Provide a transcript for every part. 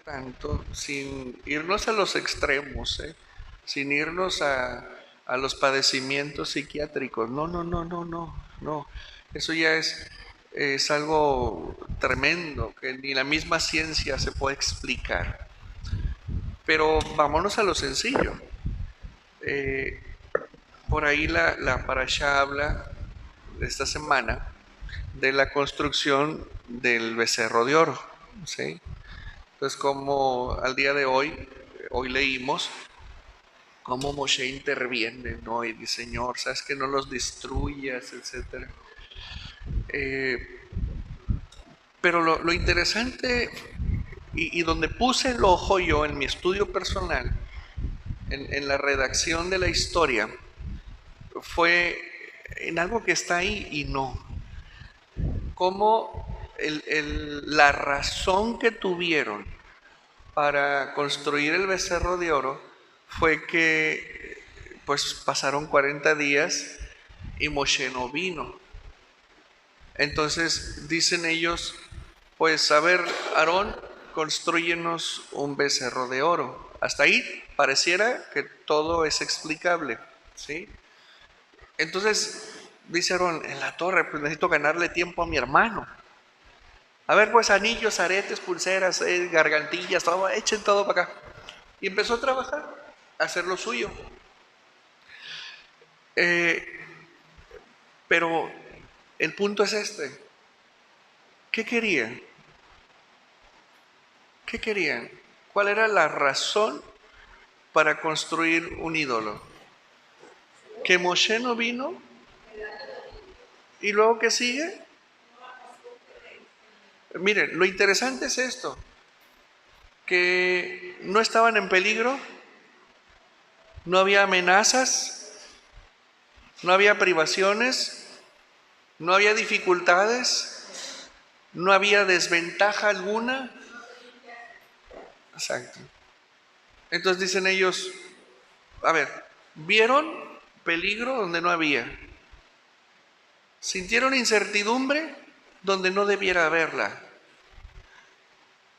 tanto sin irnos a los extremos, sin irnos a los padecimientos psiquiátricos. No, no, no, no, no, no. Eso ya es algo tremendo que ni la misma ciencia se puede explicar. Pero vámonos a lo sencillo. Eh, por ahí la parasha habla de esta semana de la construcción del becerro de oro, ¿sí? Entonces, como al día de hoy leímos cómo Moshe interviene, ¿no? Y dice, Señor, sabes que no los destruyas, etcétera. Pero lo interesante y donde puse el ojo yo en mi estudio personal, en la redacción de la historia, fue en algo que está ahí y no. Cómo la razón que tuvieron para construir el becerro de oro fue que pues pasaron 40 días y Moshe no vino. Entonces dicen ellos, pues a ver, Aarón, construyenos un becerro de oro. Hasta ahí pareciera que todo es explicable, ¿sí? Entonces dice Aarón, en la torre, pues necesito ganarle tiempo a mi hermano. A ver, pues anillos, aretes, pulseras, gargantillas, todo, echen todo para acá. Y empezó a trabajar, a hacer lo suyo. Eh, pero el punto es este. ¿Qué querían? ¿Qué querían? ¿Cuál era la razón para construir un ídolo? Que Moshe no vino y luego que sigue. Miren, lo interesante es esto, que no estaban en peligro, no había amenazas, no había privaciones, no había dificultades, no había desventaja alguna. Exacto. Entonces dicen ellos, a ver, ¿vieron peligro donde no había? ¿Sintieron incertidumbre donde no debiera haberla?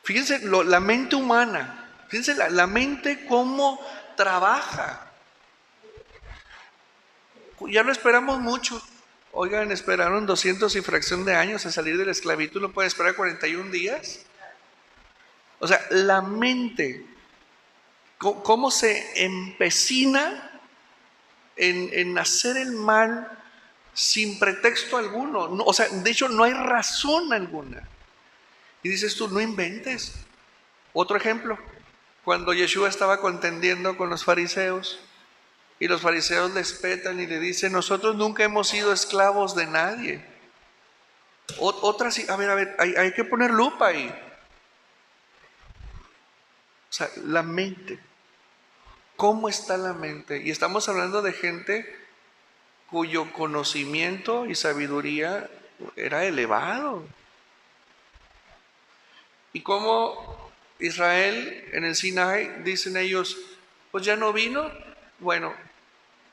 Fíjense la mente humana, fíjense la mente cómo trabaja. Ya lo esperamos mucho. Oigan, esperaron 200 y fracción de años a salir de la esclavitud, ¿lo pueden esperar 41 días? O sea, la mente, cómo se empecina en hacer el mal sin pretexto alguno. No, o sea, de hecho no hay razón alguna. Y dices tú, no inventes. Otro ejemplo, cuando Yeshua estaba contendiendo con los fariseos y los fariseos les petan y le dicen, nosotros nunca hemos sido esclavos de nadie. Otra sí, a ver, hay que poner lupa ahí. O sea, la mente. ¿Cómo está la mente? Y estamos hablando de gente cuyo conocimiento y sabiduría era elevado. Y como Israel en el Sinaí, dicen ellos, pues ya no vino. Bueno,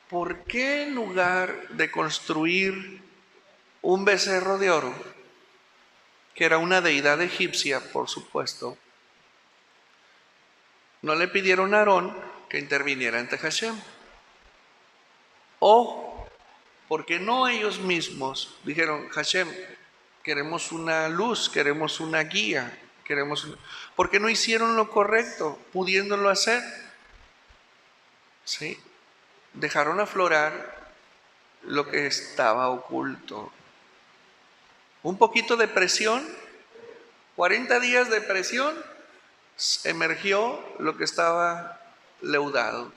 ¿por qué en lugar de construir un becerro de oro, que era una deidad egipcia, por supuesto, no le pidieron a Aarón que interviniera ante Hashem? O, ¿por qué no ellos mismos dijeron, Hashem, queremos una luz, queremos una guía, ¿por qué no hicieron lo correcto, pudiéndolo hacer? ¿Sí? Dejaron aflorar lo que estaba oculto. Un poquito de presión, 40 días de presión, emergió lo que estaba leudado.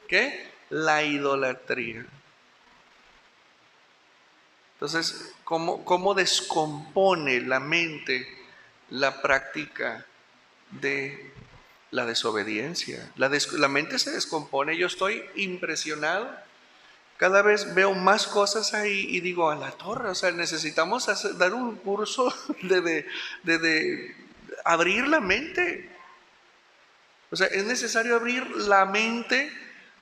¿Qué? La idolatría. Entonces, ¿cómo descompone la mente la práctica de la desobediencia? La mente se descompone. Yo estoy impresionado. Cada vez veo más cosas ahí y digo, a la torre, o sea, necesitamos dar un curso de abrir la mente. O sea, es necesario abrir la mente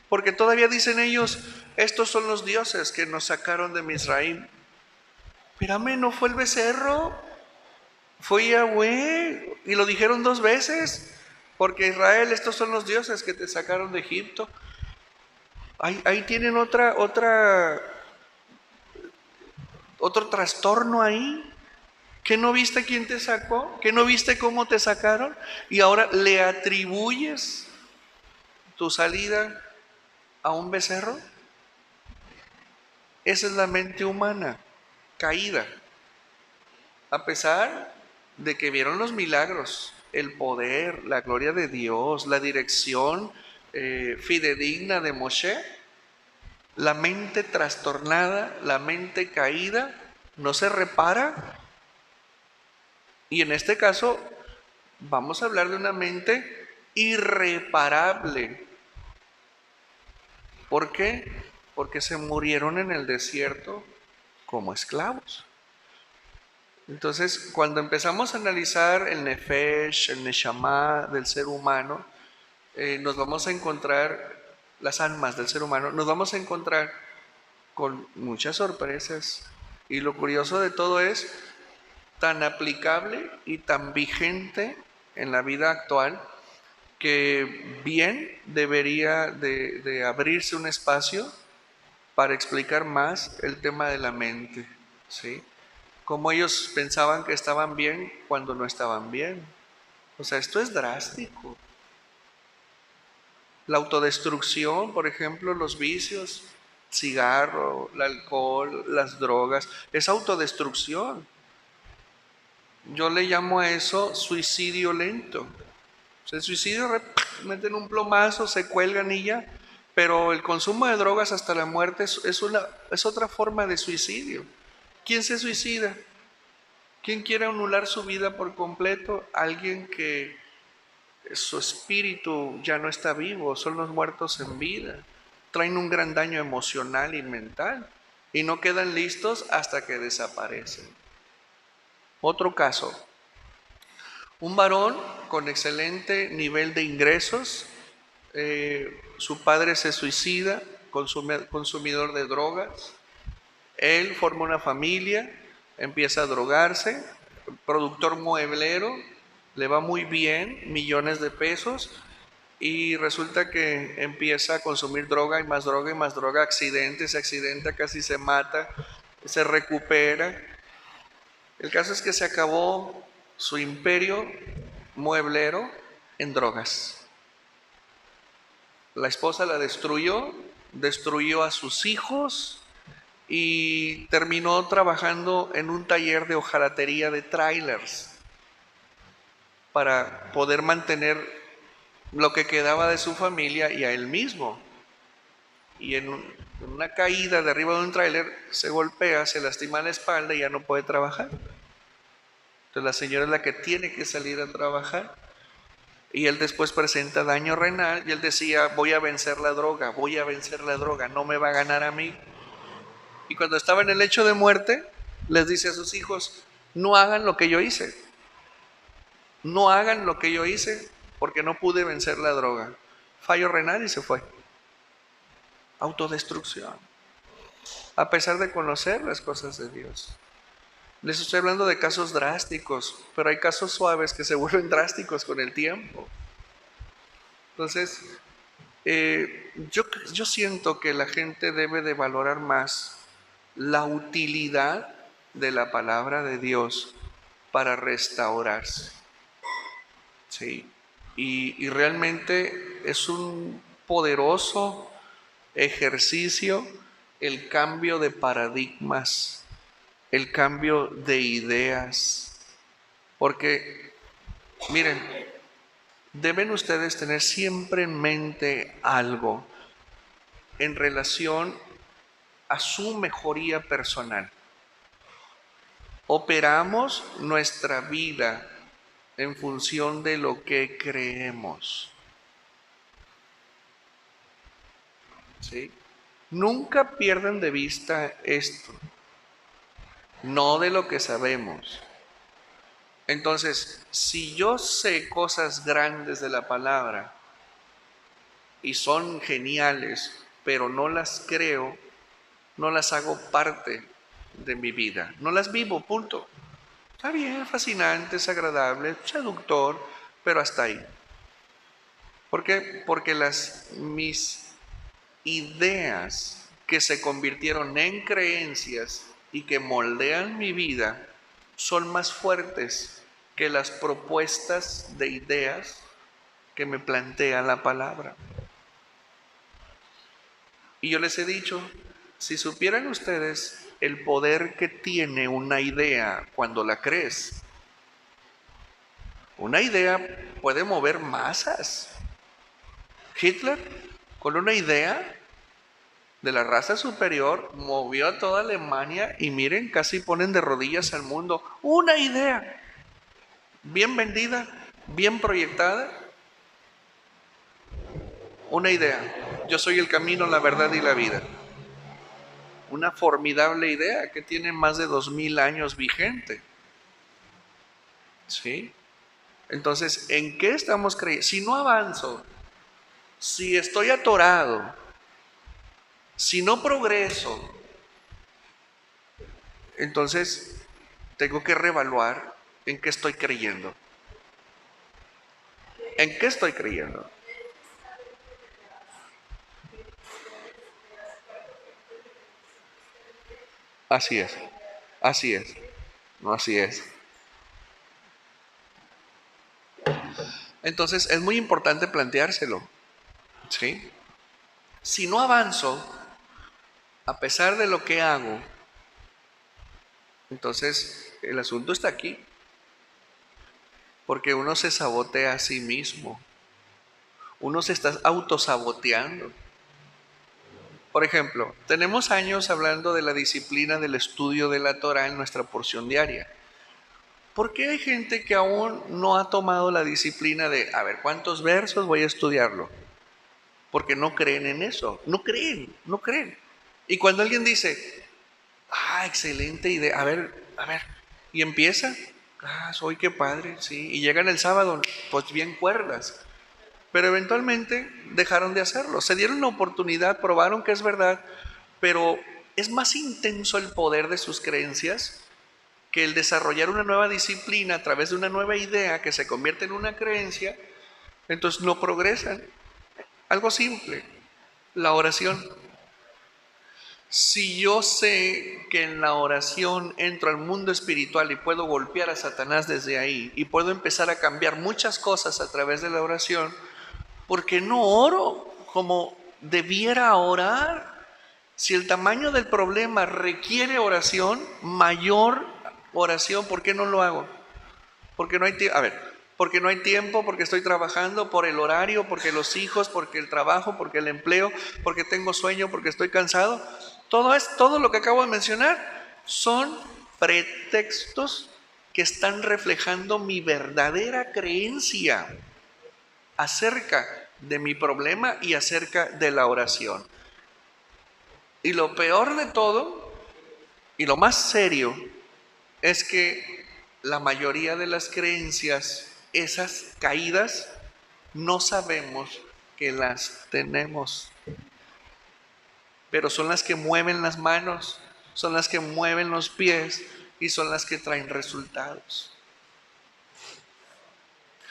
porque todavía dicen ellos, estos son los dioses que nos sacaron de Misraim. Espérame, ¿no fue el becerro? Fue Yahweh. Y lo dijeron 2 veces. Porque Israel, estos son los dioses que te sacaron de Egipto. Ahí tienen otro trastorno ahí. ¿Que no viste quién te sacó? ¿Que no viste cómo te sacaron? Y ahora le atribuyes tu salida a un becerro. Esa es la mente humana, caída. A pesar de que vieron los milagros, el poder, la gloria de Dios, la dirección fidedigna de Moshe, la mente trastornada, la mente caída, no se repara. Y en este caso vamos a hablar de una mente irreparable. ¿Por qué? Porque se murieron en el desierto como esclavos. Entonces, cuando empezamos a analizar el nefesh, el neshama del ser humano, nos vamos a encontrar, las almas del ser humano, nos vamos a encontrar con muchas sorpresas. Y lo curioso de todo es tan aplicable y tan vigente en la vida actual que bien debería de abrirse un espacio para explicar más el tema de la mente, ¿sí? Cómo ellos pensaban que estaban bien cuando no estaban bien. O sea, esto es drástico. La autodestrucción, por ejemplo, los vicios, cigarro, el alcohol, las drogas, es autodestrucción. Yo le llamo a eso suicidio lento. O sea, el suicidio, meten un plomazo, se cuelgan y ya. Pero el consumo de drogas hasta la muerte es otra forma de suicidio. ¿Quién se suicida? ¿Quién quiere anular su vida por completo? Alguien que su espíritu ya no está vivo, son los muertos en vida. Traen un gran daño emocional y mental y no quedan listos hasta que desaparecen. Otro caso, un varón con excelente nivel de ingresos, su padre se suicida, consumidor de drogas, él forma una familia, empieza a drogarse, productor mueblero, le va muy bien, millones de pesos, y resulta que empieza a consumir droga y más droga y más droga, accidente, se accidenta, casi se mata, se recupera. El caso es que se acabó su imperio mueblero en drogas. La esposa la destruyó, destruyó a sus hijos y terminó trabajando en un taller de hojalatería de trailers para poder mantener lo que quedaba de su familia y a él mismo. Y en una caída de arriba de un tráiler se golpea, se lastima la espalda y ya no puede trabajar. Entonces la señora es la que tiene que salir a trabajar. Y él después presenta daño renal y él decía, voy a vencer la droga, no me va a ganar a mí. Y cuando estaba en el lecho de muerte, les dice a sus hijos, no hagan lo que yo hice. No hagan lo que yo hice porque no pude vencer la droga. Fallo renal y se fue. Autodestrucción. A pesar de conocer las cosas de Dios. Les estoy hablando de casos drásticos, pero hay casos suaves que se vuelven drásticos con el tiempo. Entonces, yo siento que la gente debe de valorar más la utilidad de la palabra de Dios para restaurarse. ¿Sí? Y realmente es un poderoso ejercicio el cambio de paradigmas, el cambio de ideas. Porque, miren, deben ustedes tener siempre en mente algo en relación a su mejoría personal. Operamos nuestra vida en función de lo que creemos. ¿Sí? Nunca pierdan de vista esto, no de lo que sabemos. Entonces, si yo sé cosas grandes de la palabra y son geniales, pero no las creo, no las hago parte de mi vida, no las vivo, punto. Está bien, fascinante, es agradable, seductor, pero hasta ahí. ¿Por qué? Porque mis ideas que se convirtieron en creencias y que moldean mi vida son más fuertes que las propuestas de ideas que me plantea la palabra. Y yo les he dicho, si supieran ustedes el poder que tiene una idea cuando la crees, una idea puede mover masas. Hitler, con una idea de la raza superior, movió a toda Alemania y miren, casi ponen de rodillas al mundo. Una idea, bien vendida, bien proyectada, una idea. Yo soy el camino, la verdad y la vida. Una formidable idea que tiene más de 2000 años vigente. ¿Sí? Entonces, ¿en qué estamos creyendo? Si no avanzo, si estoy atorado, si no progreso, entonces tengo que reevaluar en qué estoy creyendo. ¿En qué estoy creyendo? Así es, así es, no así es. Entonces es muy importante planteárselo, ¿sí? Si no avanzo, a pesar de lo que hago, entonces el asunto está aquí, porque uno se sabotea a sí mismo, uno se está autosaboteando. Por ejemplo, tenemos años hablando de la disciplina del estudio de la Torah en nuestra porción diaria. ¿Por qué hay gente que aún no ha tomado la disciplina de, a ver, ¿cuántos versos voy a estudiarlo? Porque no creen en eso, no creen, no creen. Y cuando alguien dice, excelente idea, a ver, y empieza, soy qué padre, sí, y llegan el sábado, pues bien cuerdas. Pero eventualmente dejaron de hacerlo, se dieron la oportunidad, probaron que es verdad, pero es más intenso el poder de sus creencias que el desarrollar una nueva disciplina a través de una nueva idea que se convierte en una creencia. Entonces no progresan. Algo simple, la oración. Si yo sé que en la oración entro al mundo espiritual y puedo golpear a Satanás desde ahí y puedo empezar a cambiar muchas cosas a través de la oración, ¿por qué no oro como debiera orar? Si el tamaño del problema requiere oración, mayor oración, ¿por qué no lo hago? Porque no hay tiempo, porque no hay tiempo, porque estoy trabajando, por el horario, porque los hijos, porque el trabajo, porque el empleo, porque tengo sueño, porque estoy cansado. Todo lo que acabo de mencionar son pretextos que están reflejando mi verdadera creencia acerca de mi problema y acerca de la oración. Y lo peor de todo, y lo más serio, es que la mayoría de las creencias, esas caídas, no sabemos que las tenemos. Pero son las que mueven las manos, son las que mueven los pies y son las que traen resultados.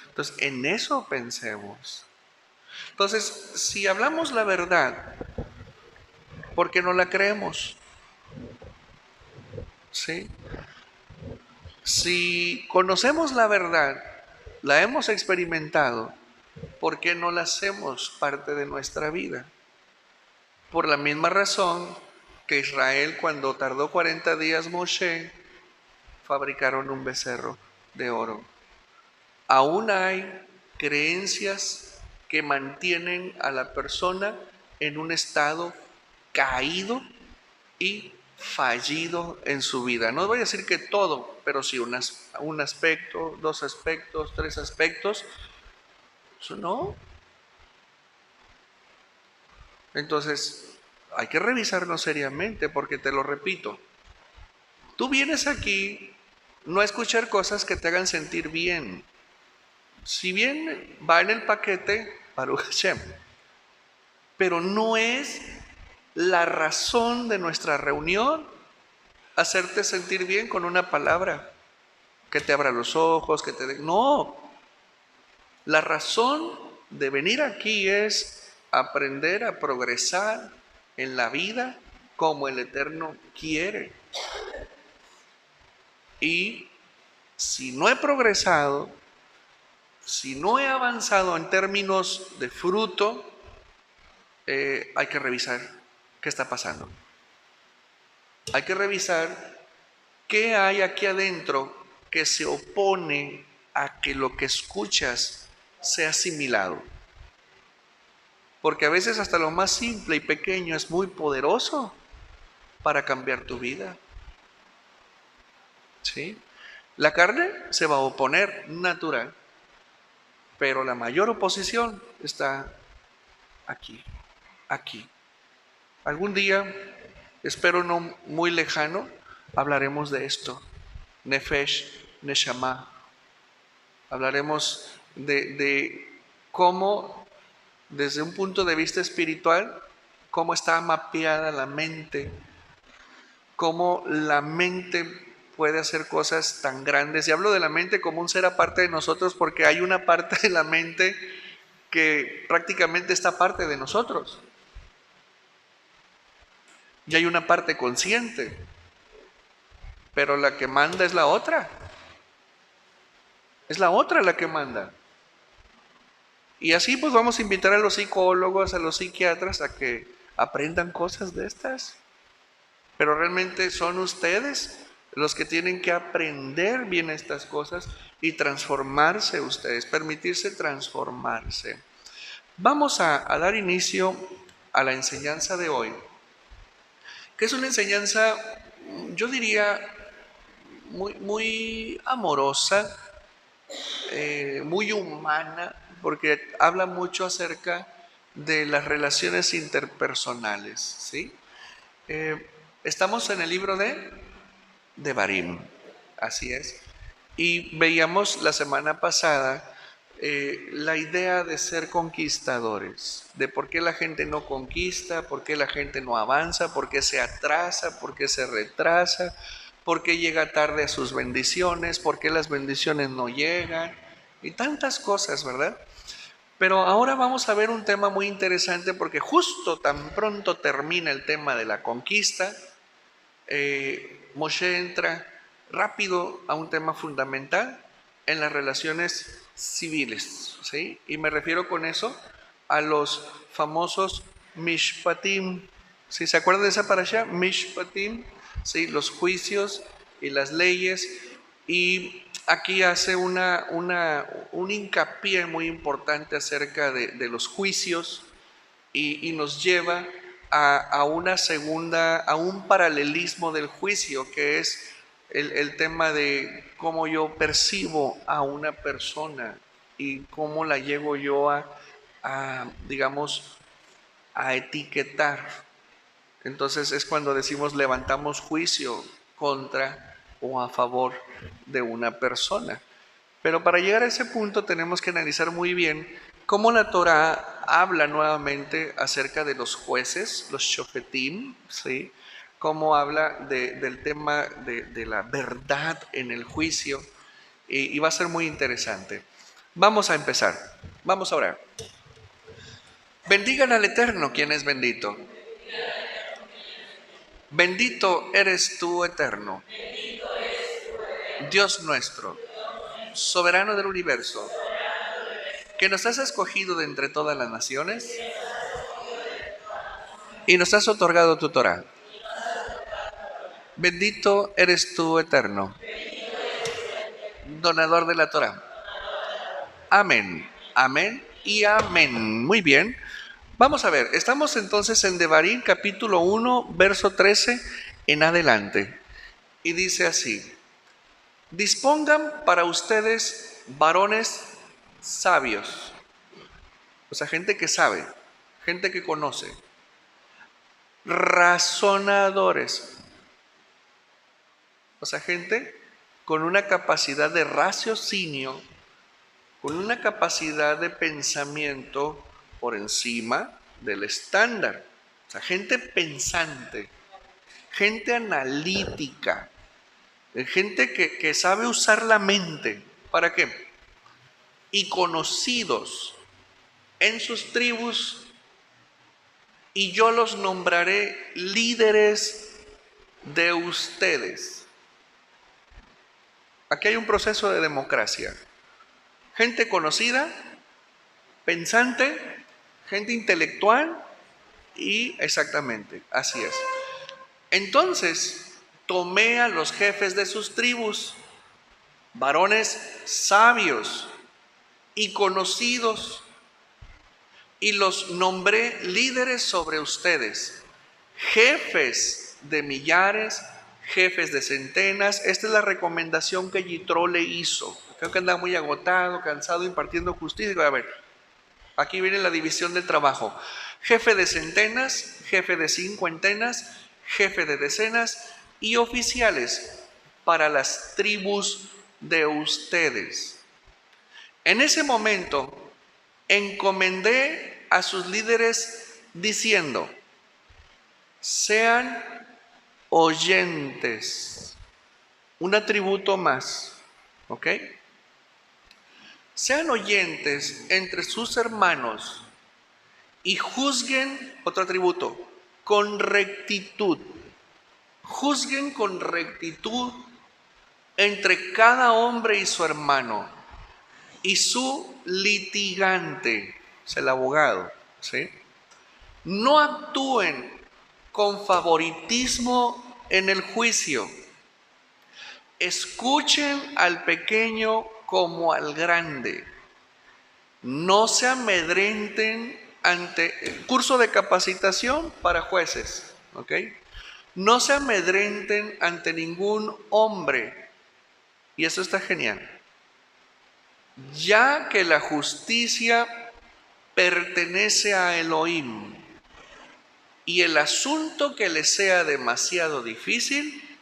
Entonces, en eso pensemos. Entonces, si hablamos la verdad, ¿por qué no la creemos? ¿Sí? Si conocemos la verdad, la hemos experimentado, ¿por qué no la hacemos parte de nuestra vida? Por la misma razón que Israel, cuando tardó 40 días Moshe, fabricaron un becerro de oro. Aún hay creencias que mantienen a la persona en un estado caído y fallido en su vida. No voy a decir que todo, pero sí un aspecto, dos aspectos, tres aspectos. Eso no. Entonces, hay que revisarnos seriamente porque te lo repito. Tú vienes aquí no a escuchar cosas que te hagan sentir bien. Si bien va en el paquete, Baruch Hashem, pero no es la razón de nuestra reunión hacerte sentir bien con una palabra que te abra los ojos, que te dé... No, la razón de venir aquí es aprender a progresar en la vida como el Eterno quiere. Y si no he progresado, si no he avanzado en términos de fruto, hay que revisar qué está pasando. Hay que revisar qué hay aquí adentro que se opone a que lo que escuchas sea asimilado. Porque a veces hasta lo más simple y pequeño es muy poderoso para cambiar tu vida. ¿Sí? La carne se va a oponer natural, pero la mayor oposición está aquí, aquí. Algún día, espero no muy lejano, hablaremos de esto. Nefesh, Neshama. Hablaremos de cómo, desde un punto de vista espiritual, cómo está mapeada la mente, cómo la mente puede hacer cosas tan grandes. Y hablo de la mente como un ser aparte de nosotros porque hay una parte de la mente que prácticamente está parte de nosotros. Y hay una parte consciente, pero la que manda es la otra. Es la otra la que manda. Y así pues vamos a invitar a los psicólogos, a los psiquiatras a que aprendan cosas de estas. Pero realmente son ustedes los que tienen que aprender bien estas cosas y transformarse ustedes, permitirse transformarse. Vamos a dar inicio a la enseñanza de hoy, que es una enseñanza, yo diría, muy amorosa, muy humana, porque habla mucho acerca de las relaciones interpersonales, ¿sí? Estamos en el libro de Devarim, así es. Y veíamos la semana pasada la idea de ser conquistadores, de por qué la gente no conquista, por qué la gente no avanza, por qué se atrasa, por qué se retrasa, por qué llega tarde a sus bendiciones, por qué las bendiciones no llegan, y tantas cosas, ¿verdad? Pero ahora vamos a ver un tema muy interesante porque justo tan pronto termina el tema de la conquista, Moshe entra rápido a un tema fundamental en las relaciones civiles, ¿sí? Y me refiero con eso a los famosos Mishpatim. ¿Sí? ¿Se acuerdan de esa parasha? Mishpatim, ¿sí? Los juicios y las leyes. Y aquí hace un hincapié muy importante acerca de los juicios y nos lleva a una segunda, a un paralelismo del juicio, que es el tema de cómo yo percibo a una persona y cómo la llego yo digamos, a etiquetar. Entonces es cuando decimos levantamos juicio contra o a favor de una persona. Pero para llegar a ese punto tenemos que analizar muy bien cómo la Torá habla nuevamente acerca de los jueces, los shofetim, ¿sí? Cómo habla del tema de la verdad en el juicio, y va a ser muy interesante. Vamos a empezar, vamos a orar. Bendigan al Eterno, quien es bendito. Bendito eres tú, Eterno, Dios nuestro, soberano del universo, que nos has escogido de entre todas las naciones y nos has otorgado tu Torah. Bendito eres tú, Eterno, donador de la Torah. Amén, amén y amén. Muy bien. Vamos a ver, estamos entonces en Devarim capítulo 1, verso 13 en adelante. Y dice así: dispongan para ustedes varones sabios, o sea, gente que sabe, gente que conoce, razonadores, o sea, gente con una capacidad de raciocinio, con una capacidad de pensamiento por encima del estándar. O sea, gente pensante, gente analítica, gente que sabe usar la mente. ¿Para qué? Y conocidos. en sus tribus y yo los nombraré líderes de ustedes. Aquí hay un proceso de democracia. Gente conocida, pensante, gente intelectual y exactamente, así es. Entonces, tomé a los jefes de sus tribus, varones sabios y conocidos, y los nombré líderes sobre ustedes, jefes de millares, jefes de centenas. Esta es la recomendación que Yitro le hizo. Creo que andaba muy agotado, cansado, impartiendo justicia. A ver, aquí viene la división del trabajo. Jefe de centenas, jefe de cincuentenas, jefe de decenas y oficiales para las tribus de ustedes. En ese momento encomendé a sus líderes diciendo: sean oyentes. Un atributo más, ¿ok? Sean oyentes entre sus hermanos y juzguen, otro atributo, con rectitud. Juzguen con rectitud entre cada hombre y su hermano y su litigante, es el abogado, ¿sí? No actúen con favoritismo en el juicio. Escuchen al pequeño como al grande. No se amedrenten ante el curso de capacitación para jueces, ¿ok? No se amedrenten ante ningún hombre. Y eso está genial. Ya que la justicia pertenece a Elohim y el asunto que les sea demasiado difícil,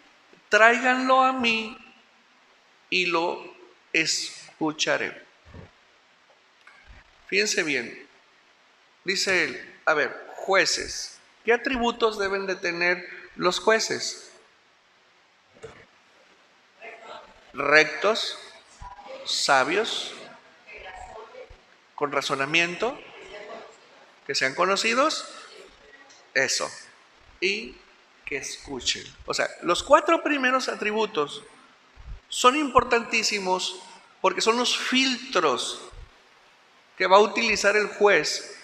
tráiganlo a mí y lo escucharé. Fíjense bien, dice él, a ver, jueces, ¿qué atributos deben de tener los jueces? Rectos, sabios, con razonamiento, que sean conocidos, eso, y que escuchen. O sea, los 4 primeros atributos son importantísimos porque son los filtros que va a utilizar el juez,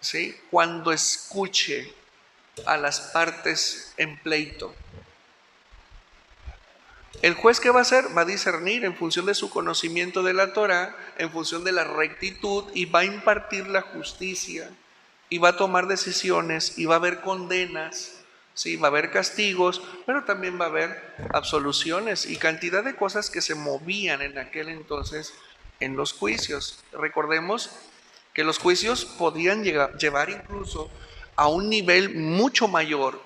¿sí?, cuando escuche a las partes en pleito. El juez, ¿qué va a hacer? Va a discernir en función de su conocimiento de la Torah, en función de la rectitud, y va a impartir la justicia, y va a tomar decisiones, y va a haber condenas, sí, va a haber castigos, pero también va a haber absoluciones y cantidad de cosas que se movían en aquel entonces en los juicios. Recordemos que los juicios podían llevar incluso a un nivel mucho mayor,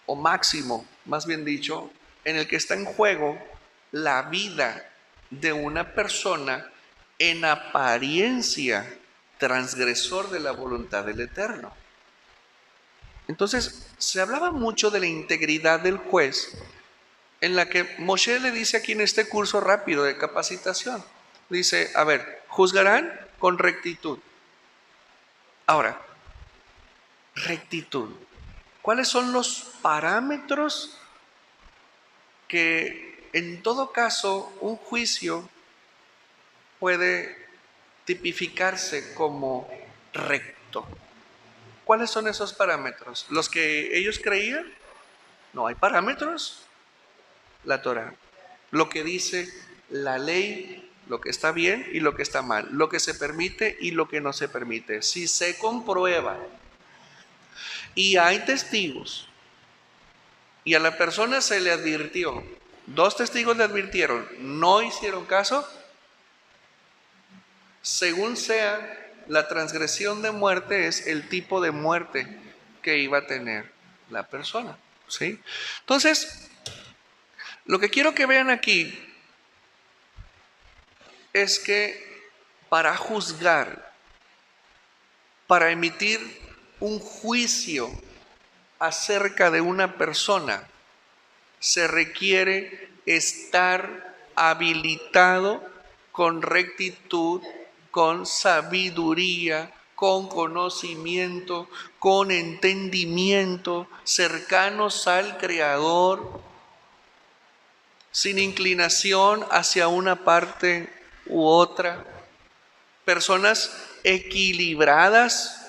o máximo, más bien dicho, en el que está en juego la vida de una persona en apariencia transgresor de la voluntad del Eterno. Entonces, se hablaba mucho de la integridad del juez, en la que Moshe le dice aquí en este curso rápido de capacitación, dice, a ver, juzgarán con rectitud. Ahora, rectitud. ¿Cuáles son los parámetros que en todo caso un juicio puede tipificarse como recto? ¿Cuáles son esos parámetros? ¿Los que ellos creían? No hay parámetros. La Torah, lo que dice la ley, lo que está bien y lo que está mal, lo que se permite y lo que no se permite. Si se comprueba y hay testigos y a la persona se le advirtió, 2 testigos le advirtieron, no hicieron caso, según sea la transgresión de muerte, es el tipo de muerte que iba a tener la persona, ¿sí? Entonces, lo que quiero que vean aquí es que para juzgar, para emitir un juicio acerca de una persona, se requiere estar habilitado con rectitud, con sabiduría, con conocimiento, con entendimiento, cercanos al Creador, sin inclinación hacia una parte u otra, personas equilibradas.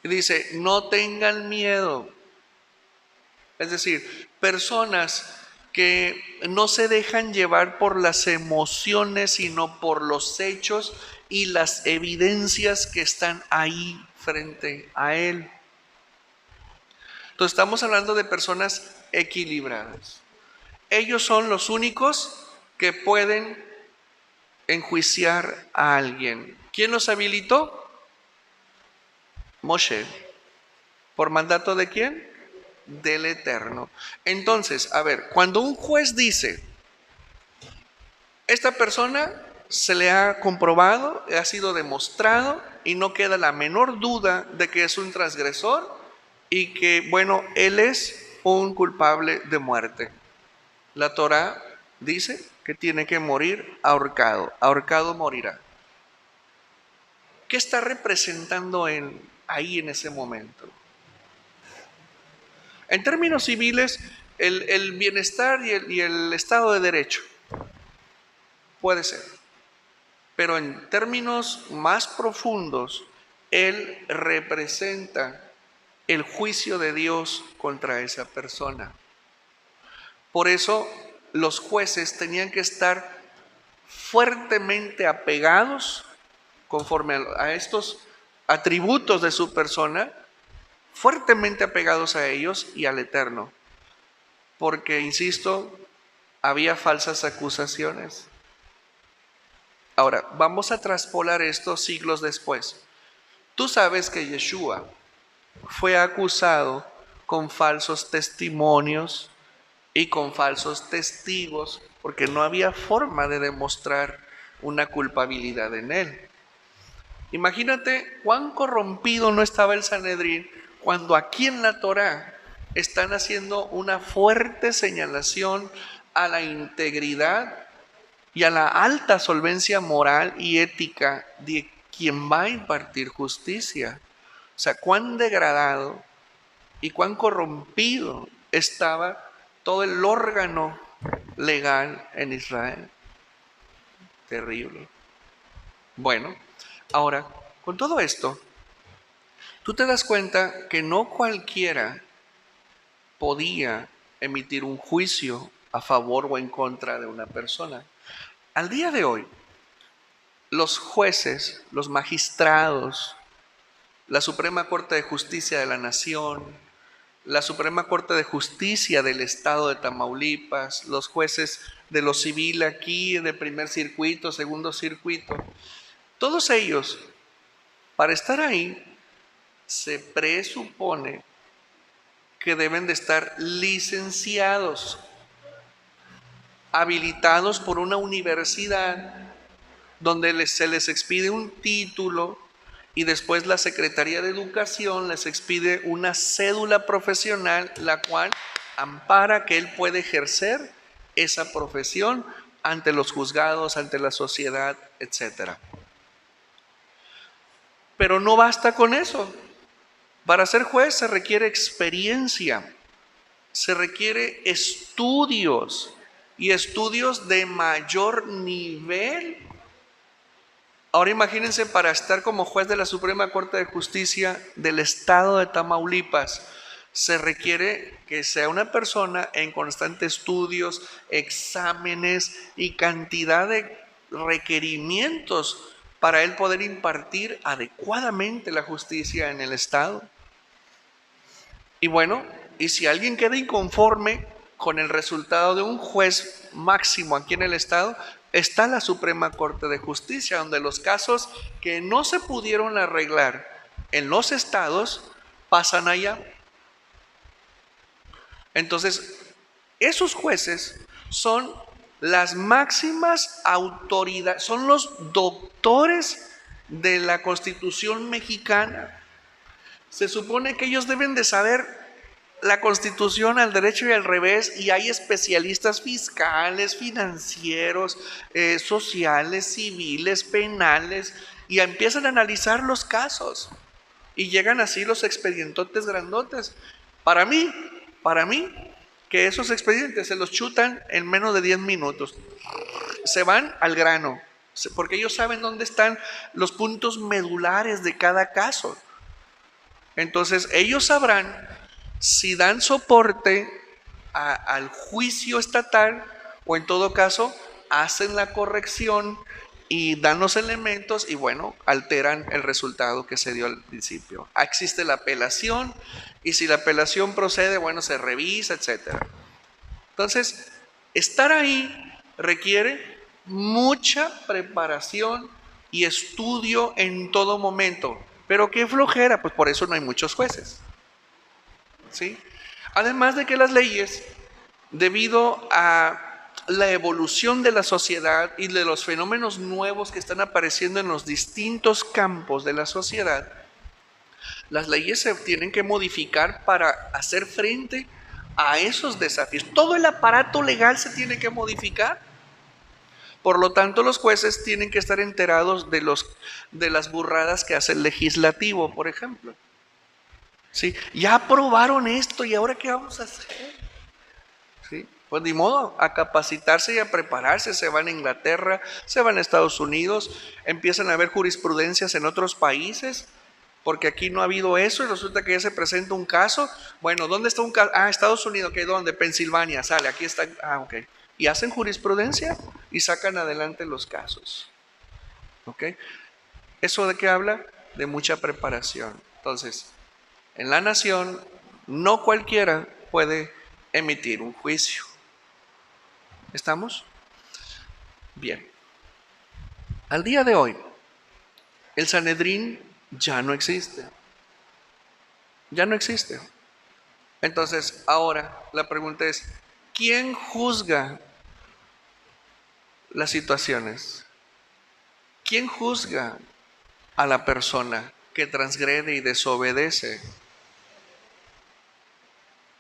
Dice, no tengan miedo. Es decir, personas que no se dejan llevar por las emociones, sino por los hechos y las evidencias que están ahí frente a él. Entonces estamos hablando de personas equilibradas. Ellos son los únicos que pueden enjuiciar a alguien. ¿Quién los habilitó? Moshe. ¿Por mandato de quién? Del Eterno. Entonces, a ver, cuando un juez dice, esta persona se le ha comprobado, ha sido demostrado y no queda la menor duda de que es un transgresor y que, bueno, él es un culpable de muerte. La Torá dice que tiene que morir ahorcado. Ahorcado morirá. ¿Qué está representando ahí en ese momento? En términos civiles, el bienestar y el Estado de Derecho. Puede ser. Pero en términos más profundos, él representa el juicio de Dios contra esa persona. Por eso los jueces tenían que estar fuertemente apegados conforme a estos atributos de su persona, fuertemente apegados a ellos y al Eterno. Porque, insisto, había falsas acusaciones. Ahora, vamos a traspolar esto siglos después. Tú sabes que Yeshua fue acusado con falsos testimonios y con falsos testigos, porque no había forma de demostrar una culpabilidad en él. Imagínate cuán corrompido no estaba el Sanedrín cuando aquí en la Torá están haciendo una fuerte señalación a la integridad y a la alta solvencia moral y ética de quien va a impartir justicia. O sea, cuán degradado y cuán corrompido estaba todo el órgano legal en Israel. Terrible. Bueno, ahora, con todo esto, tú te das cuenta que no cualquiera podía emitir un juicio a favor o en contra de una persona. Al día de hoy, los jueces, los magistrados, la Suprema Corte de Justicia de la Nación, la Suprema Corte de Justicia del Estado de Tamaulipas, los jueces de lo civil aquí, de primer circuito, segundo circuito, todos ellos, para estar ahí, se presupone que deben de estar licenciados, habilitados por una universidad donde se les expide un título y después la Secretaría de Educación les expide una cédula profesional, la cual ampara que él puede ejercer esa profesión ante los juzgados, ante la sociedad, etc. Pero no basta con eso. Para ser juez se requiere experiencia, se requiere estudios y estudios de mayor nivel. Ahora imagínense, para estar como juez de la Suprema Corte de Justicia del Estado de Tamaulipas, se requiere que sea una persona en constantes estudios, exámenes y cantidad de requerimientos para él poder impartir adecuadamente la justicia en el Estado. Y bueno, y si alguien queda inconforme con el resultado de un juez máximo aquí en el Estado, está la Suprema Corte de Justicia, donde los casos que no se pudieron arreglar en los estados pasan allá. Entonces, esos jueces son las máximas autoridades, son los doctores de la Constitución mexicana. Se supone que ellos deben de saber la Constitución al derecho y al revés, y hay especialistas fiscales, financieros, sociales, civiles, penales, y empiezan a analizar los casos y llegan así los expedientotes grandotes. Para mí, que esos expedientes se los chutan en menos de 10 minutos. Se van al grano, porque ellos saben dónde están los puntos medulares de cada caso. Entonces ellos sabrán si dan soporte al juicio estatal o en todo caso hacen la corrección y dan los elementos y bueno, alteran el resultado que se dio al principio. Existe la apelación y si la apelación procede, bueno, se revisa, etc. Entonces, estar ahí requiere mucha preparación y estudio en todo momento. Pero qué flojera, pues por eso no hay muchos jueces. ¿Sí? Además de que las leyes, debido a la evolución de la sociedad y de los fenómenos nuevos que están apareciendo en los distintos campos de la sociedad, las leyes se tienen que modificar para hacer frente a esos desafíos. Todo el aparato legal se tiene que modificar. Por lo tanto, los jueces tienen que estar enterados de las burradas que hace el legislativo, por ejemplo. ¿Sí? Ya aprobaron esto y ahora ¿qué vamos a hacer? ¿Sí? Pues ni modo, a capacitarse y a prepararse. Se van a Inglaterra, se van a Estados Unidos, empiezan a haber jurisprudencias en otros países, porque aquí no ha habido eso y resulta que ya se presenta un caso. Bueno, ¿dónde está un caso? Ah, Estados Unidos, ¿qué? ¿Dónde? Pensilvania, sale, aquí está. Ah, ok. Y hacen jurisprudencia y sacan adelante los casos. ¿Ok? ¿Eso de qué habla? De mucha preparación. Entonces, en la nación, no cualquiera puede emitir un juicio. ¿Estamos? Bien. Al día de hoy, el Sanedrín ya no existe. Ya no existe. Entonces, ahora la pregunta es, ¿quién juzga las situaciones? ¿Quién juzga a la persona que transgrede y desobedece?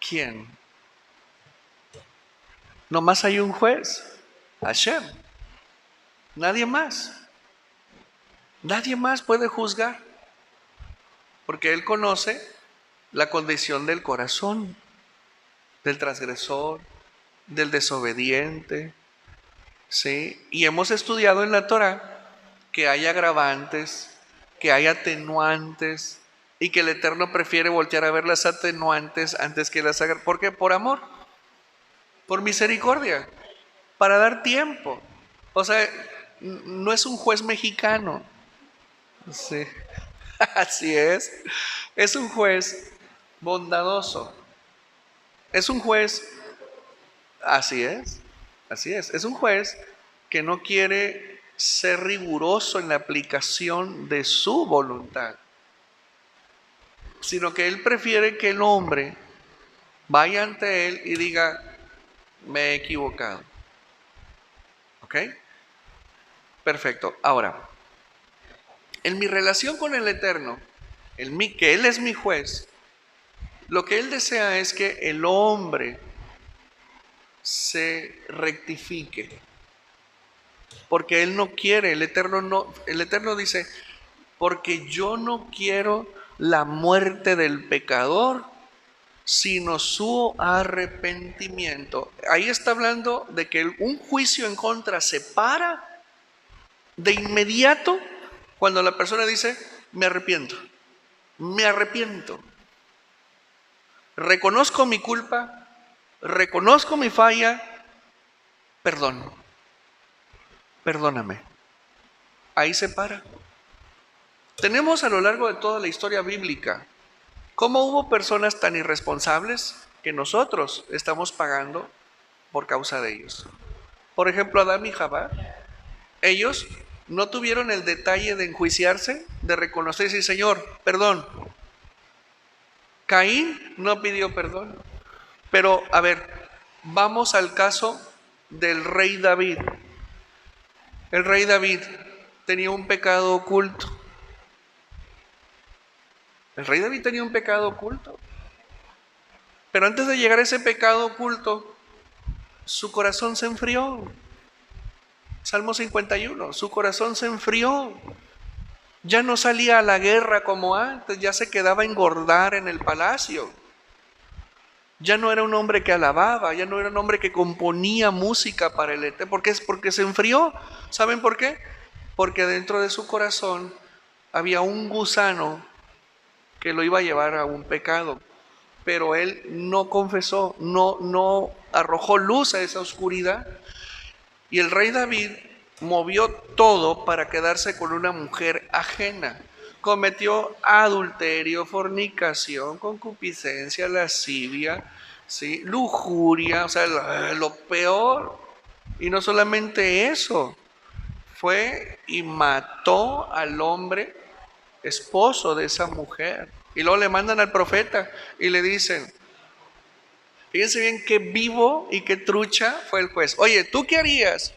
¿Quién? Nomás hay un juez, Hashem. Nadie más. Nadie más puede juzgar, porque Él conoce la condición del corazón, del transgresor, del desobediente. ¿Sí? Y hemos estudiado en la Torah que hay agravantes, que hay atenuantes, y que el Eterno prefiere voltear a ver las atenuantes antes que las agravantes. ¿Por qué? Por amor, por misericordia, para dar tiempo. O sea, no es un juez mexicano. Sí. Así es. Es un juez bondadoso. Es un juez, así es. Así es. Es un juez que no quiere ser riguroso en la aplicación de su voluntad, sino que Él prefiere que el hombre vaya ante Él y diga, me he equivocado. ¿Ok? Perfecto. Ahora, en mi relación con el Eterno, que Él es mi juez, lo que Él desea es que el hombre se rectifique, porque Él no quiere, el Eterno dice, porque yo no quiero la muerte del pecador, sino su arrepentimiento. Ahí está hablando de que un juicio en contra se para de inmediato cuando la persona dice, me arrepiento, reconozco mi culpa, reconozco mi falla, perdóname. Ahí se para. Tenemos a lo largo de toda la historia bíblica cómo hubo personas tan irresponsables que nosotros estamos pagando por causa de ellos. Por ejemplo, Adán y Jabá, ellos no tuvieron el detalle de enjuiciarse, de reconocer y decir, Señor, perdón. Caín no pidió perdón. Pero, a ver, vamos al caso del rey David. El rey David tenía un pecado oculto. El rey David tenía un pecado oculto. Pero antes de llegar a ese pecado oculto, su corazón se enfrió. Salmo 51, su corazón se enfrió. Ya no salía a la guerra como antes, ya se quedaba a engordar en el palacio. Ya no era un hombre que alababa, ya no era un hombre que componía música para el Eterno. ¿Por qué? Porque se enfrió. ¿Saben por qué? Porque dentro de su corazón había un gusano que lo iba a llevar a un pecado. Pero él no confesó, no arrojó luz a esa oscuridad. Y el rey David movió todo para quedarse con una mujer ajena. Cometió adulterio, fornicación, concupiscencia, lascivia, ¿sí? Lujuria, o sea, lo peor. Y no solamente eso, fue y mató al hombre, esposo de esa mujer. Y luego le mandan al profeta y le dicen, fíjense bien qué vivo y qué trucha fue el juez. Oye, ¿tú qué harías?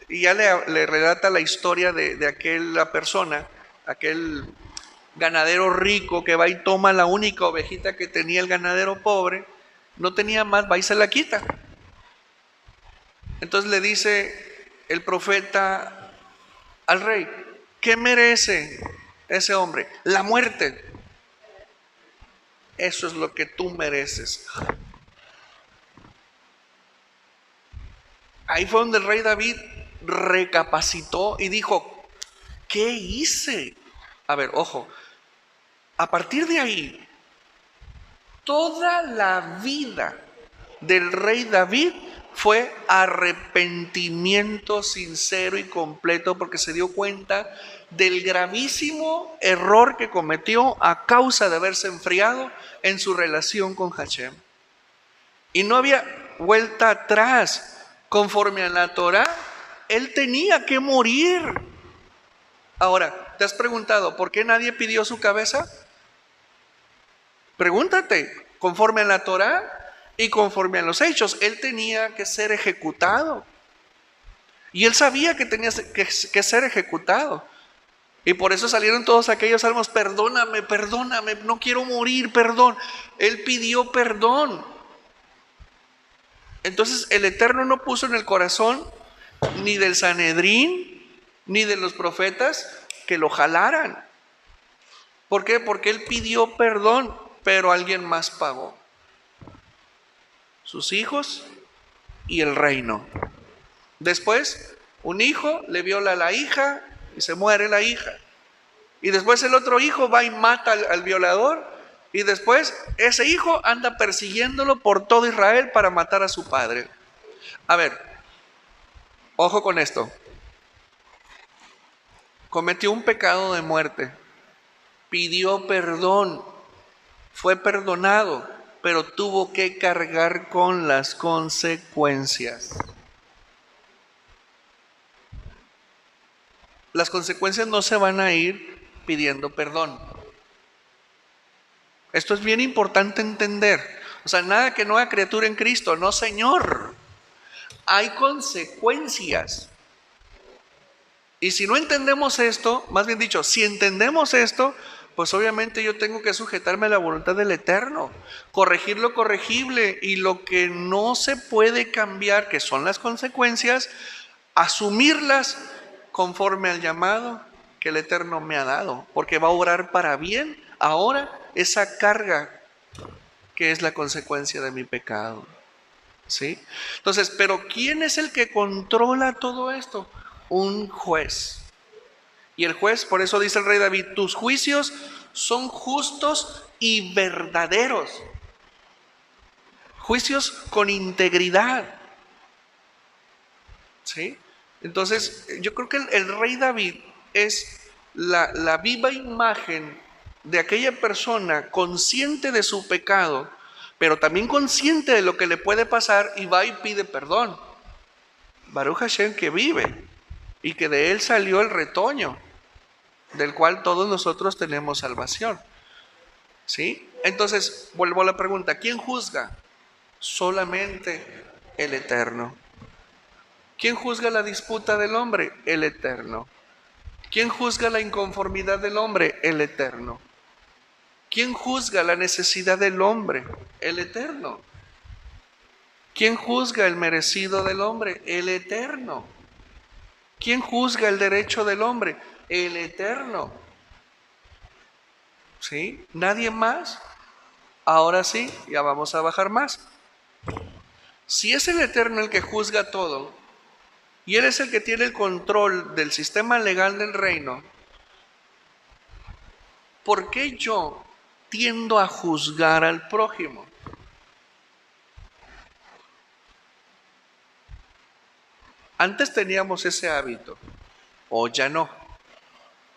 Y ya le relata la historia de aquella persona, aquel ganadero rico que va y toma la única ovejita que tenía el ganadero pobre, no tenía más, va y se la quita. Entonces le dice el profeta al rey, ¿qué merece ese hombre? La muerte. Eso es lo que tú mereces. Ahí fue donde el rey David recapacitó y dijo, ¿qué hice? A ver, ojo, a partir de ahí, toda la vida del rey David fue arrepentimiento sincero y completo porque se dio cuenta del gravísimo error que cometió a causa de haberse enfriado en su relación con Hashem. Y no había vuelta atrás. Conforme a la Torá, él tenía que morir. Ahora, ¿te has preguntado por qué nadie pidió su cabeza? Pregúntate, conforme a la Torá y conforme a los hechos, él tenía que ser ejecutado. Y él sabía que tenía que ser ejecutado. Y por eso salieron todos aquellos salmos, perdóname, perdóname, no quiero morir, perdón. Él pidió perdón. Entonces el Eterno no puso en el corazón ni del Sanedrín, ni de los profetas que lo jalaran. ¿Por qué? Porque él pidió perdón, pero alguien más pagó. Sus hijos y el reino. Después, un hijo le viola a la hija y se muere la hija. Y después el otro hijo va y mata al violador. Y después ese hijo anda persiguiéndolo por todo Israel para matar a su padre. A ver, ojo con esto. Cometió un pecado de muerte. Pidió perdón. Fue perdonado, pero tuvo que cargar con las consecuencias. Las consecuencias no se van a ir pidiendo perdón. Esto es bien importante entender. O sea, nada que nueva criatura en Cristo. No, Señor. Hay consecuencias. Y si no entendemos esto, más bien dicho, si entendemos esto, pues obviamente yo tengo que sujetarme a la voluntad del Eterno, corregir lo corregible y lo que no se puede cambiar, que son las consecuencias, asumirlas conforme al llamado que el Eterno me ha dado, porque va a obrar para bien ahora esa carga que es la consecuencia de mi pecado. ¿Sí? Entonces, pero ¿quién es el que controla todo esto? Un juez. Y el juez, por eso dice el rey David, tus juicios son justos y verdaderos. Juicios con integridad. ¿Sí? Entonces, yo creo que el rey David es la viva imagen de aquella persona consciente de su pecado, pero también consciente de lo que le puede pasar y va y pide perdón. Baruch Hashem que vive y que de él salió el retoño, del cual todos nosotros tenemos salvación. ¿Sí? Entonces, vuelvo a la pregunta, ¿quién juzga? Solamente el Eterno. ¿Quién juzga la disputa del hombre? El Eterno. ¿Quién juzga la inconformidad del hombre? El Eterno. ¿Quién juzga la necesidad del hombre? El Eterno. ¿Quién juzga el merecido del hombre? El Eterno. ¿Quién juzga el derecho del hombre? el Eterno. ¿Sí? Nadie más. Ahora sí, ya vamos a bajar más. Si es el Eterno el que juzga todo, y Él es el que tiene el control del sistema legal del reino, ¿por qué yo tiendo a juzgar al prójimo? Antes teníamos ese hábito, o ya no,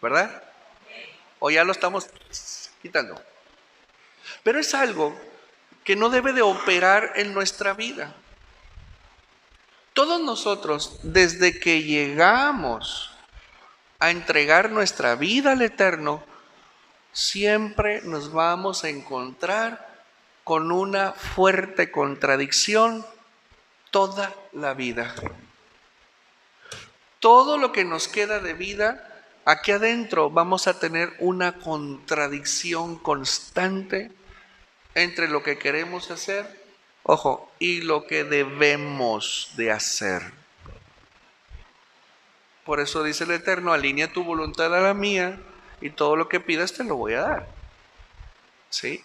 ¿verdad? O ya lo estamos quitando. Pero es algo que no debe de operar en nuestra vida. Todos nosotros, desde que llegamos a entregar nuestra vida al Eterno, siempre nos vamos a encontrar con una fuerte contradicción toda la vida. Todo lo que nos queda de vida, aquí adentro vamos a tener una contradicción constante entre lo que queremos hacer, ojo, y lo que debemos de hacer. Por eso dice el Eterno, alinea tu voluntad a la mía y todo lo que pidas te lo voy a dar. ¿Sí?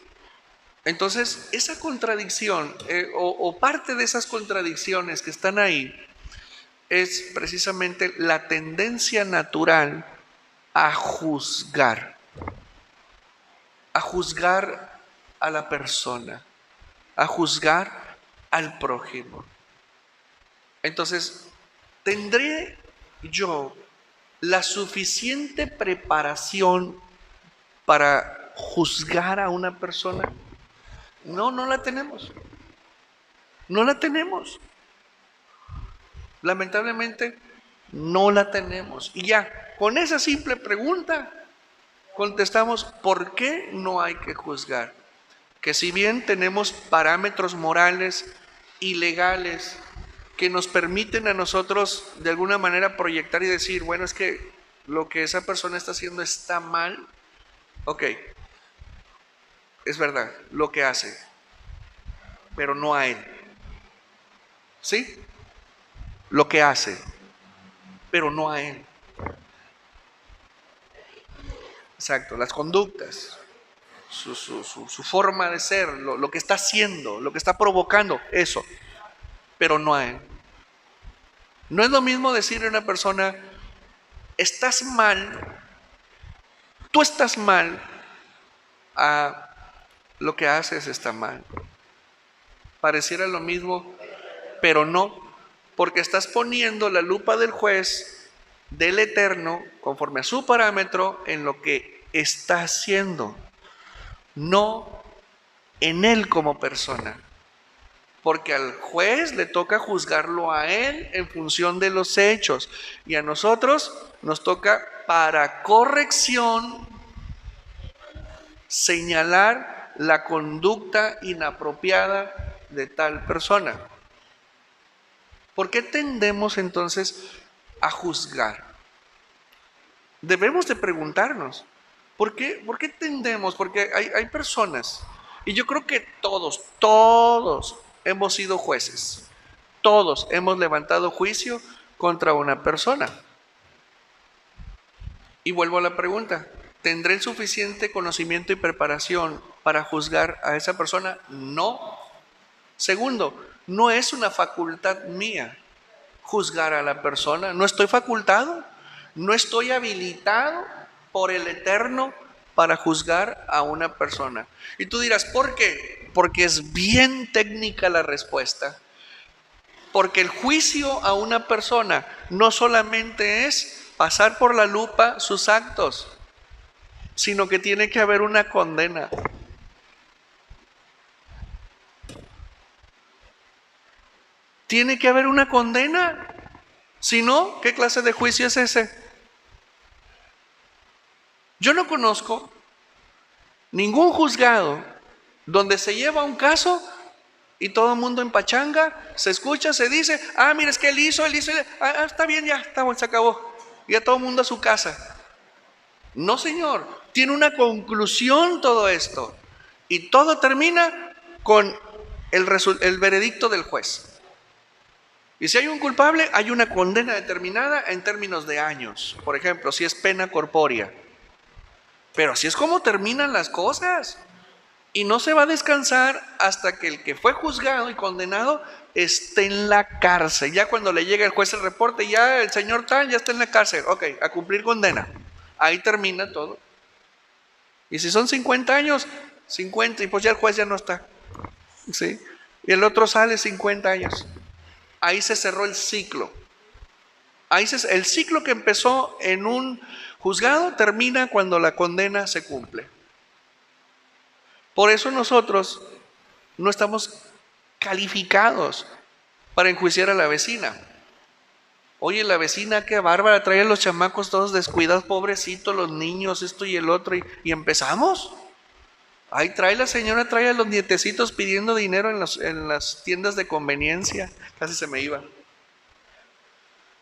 Entonces, esa contradicción o parte de esas contradicciones que están ahí es precisamente la tendencia natural a juzgar a la persona, a juzgar al prójimo. Entonces, ¿tendré yo la suficiente preparación para juzgar a una persona? No, no la tenemos. No la tenemos. Lamentablemente, no la tenemos. Y ya, con esa simple pregunta, contestamos, ¿por qué no hay que juzgar? Que si bien tenemos parámetros morales y legales que nos permiten a nosotros de alguna manera proyectar y decir, bueno, es que lo que esa persona está haciendo está mal. Ok, es verdad, lo que hace, pero no a él. ¿Sí? Lo que hace, pero no a él. Exacto, las conductas, su forma de ser, lo que está haciendo, lo que está provocando, eso, pero no a él. No es lo mismo decirle a una persona, estás mal, tú estás mal, a lo que haces está mal. Pareciera lo mismo, pero no, porque estás poniendo la lupa del juez, del Eterno, conforme a su parámetro, en lo que está haciendo, no en él como persona. Porque al juez le toca juzgarlo a él en función de los hechos, y a nosotros nos toca para corrección señalar la conducta inapropiada de tal persona. ¿Por qué tendemos entonces a juzgar? Debemos de preguntarnos, ¿por qué tendemos? Porque hay personas, y yo creo que todos hemos sido jueces, todos hemos levantado juicio contra una persona. Y vuelvo a la pregunta, ¿tendré el suficiente conocimiento y preparación para juzgar a esa persona? No. Segundo, no es una facultad mía juzgar a la persona. No estoy facultado, no estoy habilitado por el Eterno para juzgar a una persona. Y tú dirás, ¿por qué? Porque es bien técnica la respuesta. Porque el juicio a una persona no solamente es pasar por la lupa sus actos, sino que tiene que haber una condena. Tiene que haber una condena. Si no, ¿qué clase de juicio es ese? Yo no conozco ningún juzgado donde se lleva un caso y todo el mundo en pachanga, se escucha, se dice, mira, es que él hizo, está bien, ya, está bueno, se acabó. Y a todo el mundo a su casa. No, señor, tiene una conclusión todo esto. Y todo termina con el veredicto del juez. Y si hay un culpable, hay una condena determinada en términos de años. Por ejemplo, si es pena corpórea. Pero así es como terminan las cosas. Y no se va a descansar hasta que el que fue juzgado y condenado esté en la cárcel. Ya cuando le llega el juez el reporte, ya el señor tal ya está en la cárcel. Ok, a cumplir condena. Ahí termina todo. Y si son 50 años, 50, y pues ya el juez ya no está. ¿Sí? Y el otro sale 50 años. Ahí se cerró el ciclo. El ciclo que empezó en un juzgado termina cuando la condena se cumple. Por eso nosotros no estamos calificados para enjuiciar a la vecina. Oye, la vecina, qué bárbara, trae a los chamacos todos descuidados, pobrecitos, los niños, esto y el otro, y empezamos. Ahí trae la señora, trae a los nietecitos pidiendo dinero en las tiendas de conveniencia. Casi se me iba.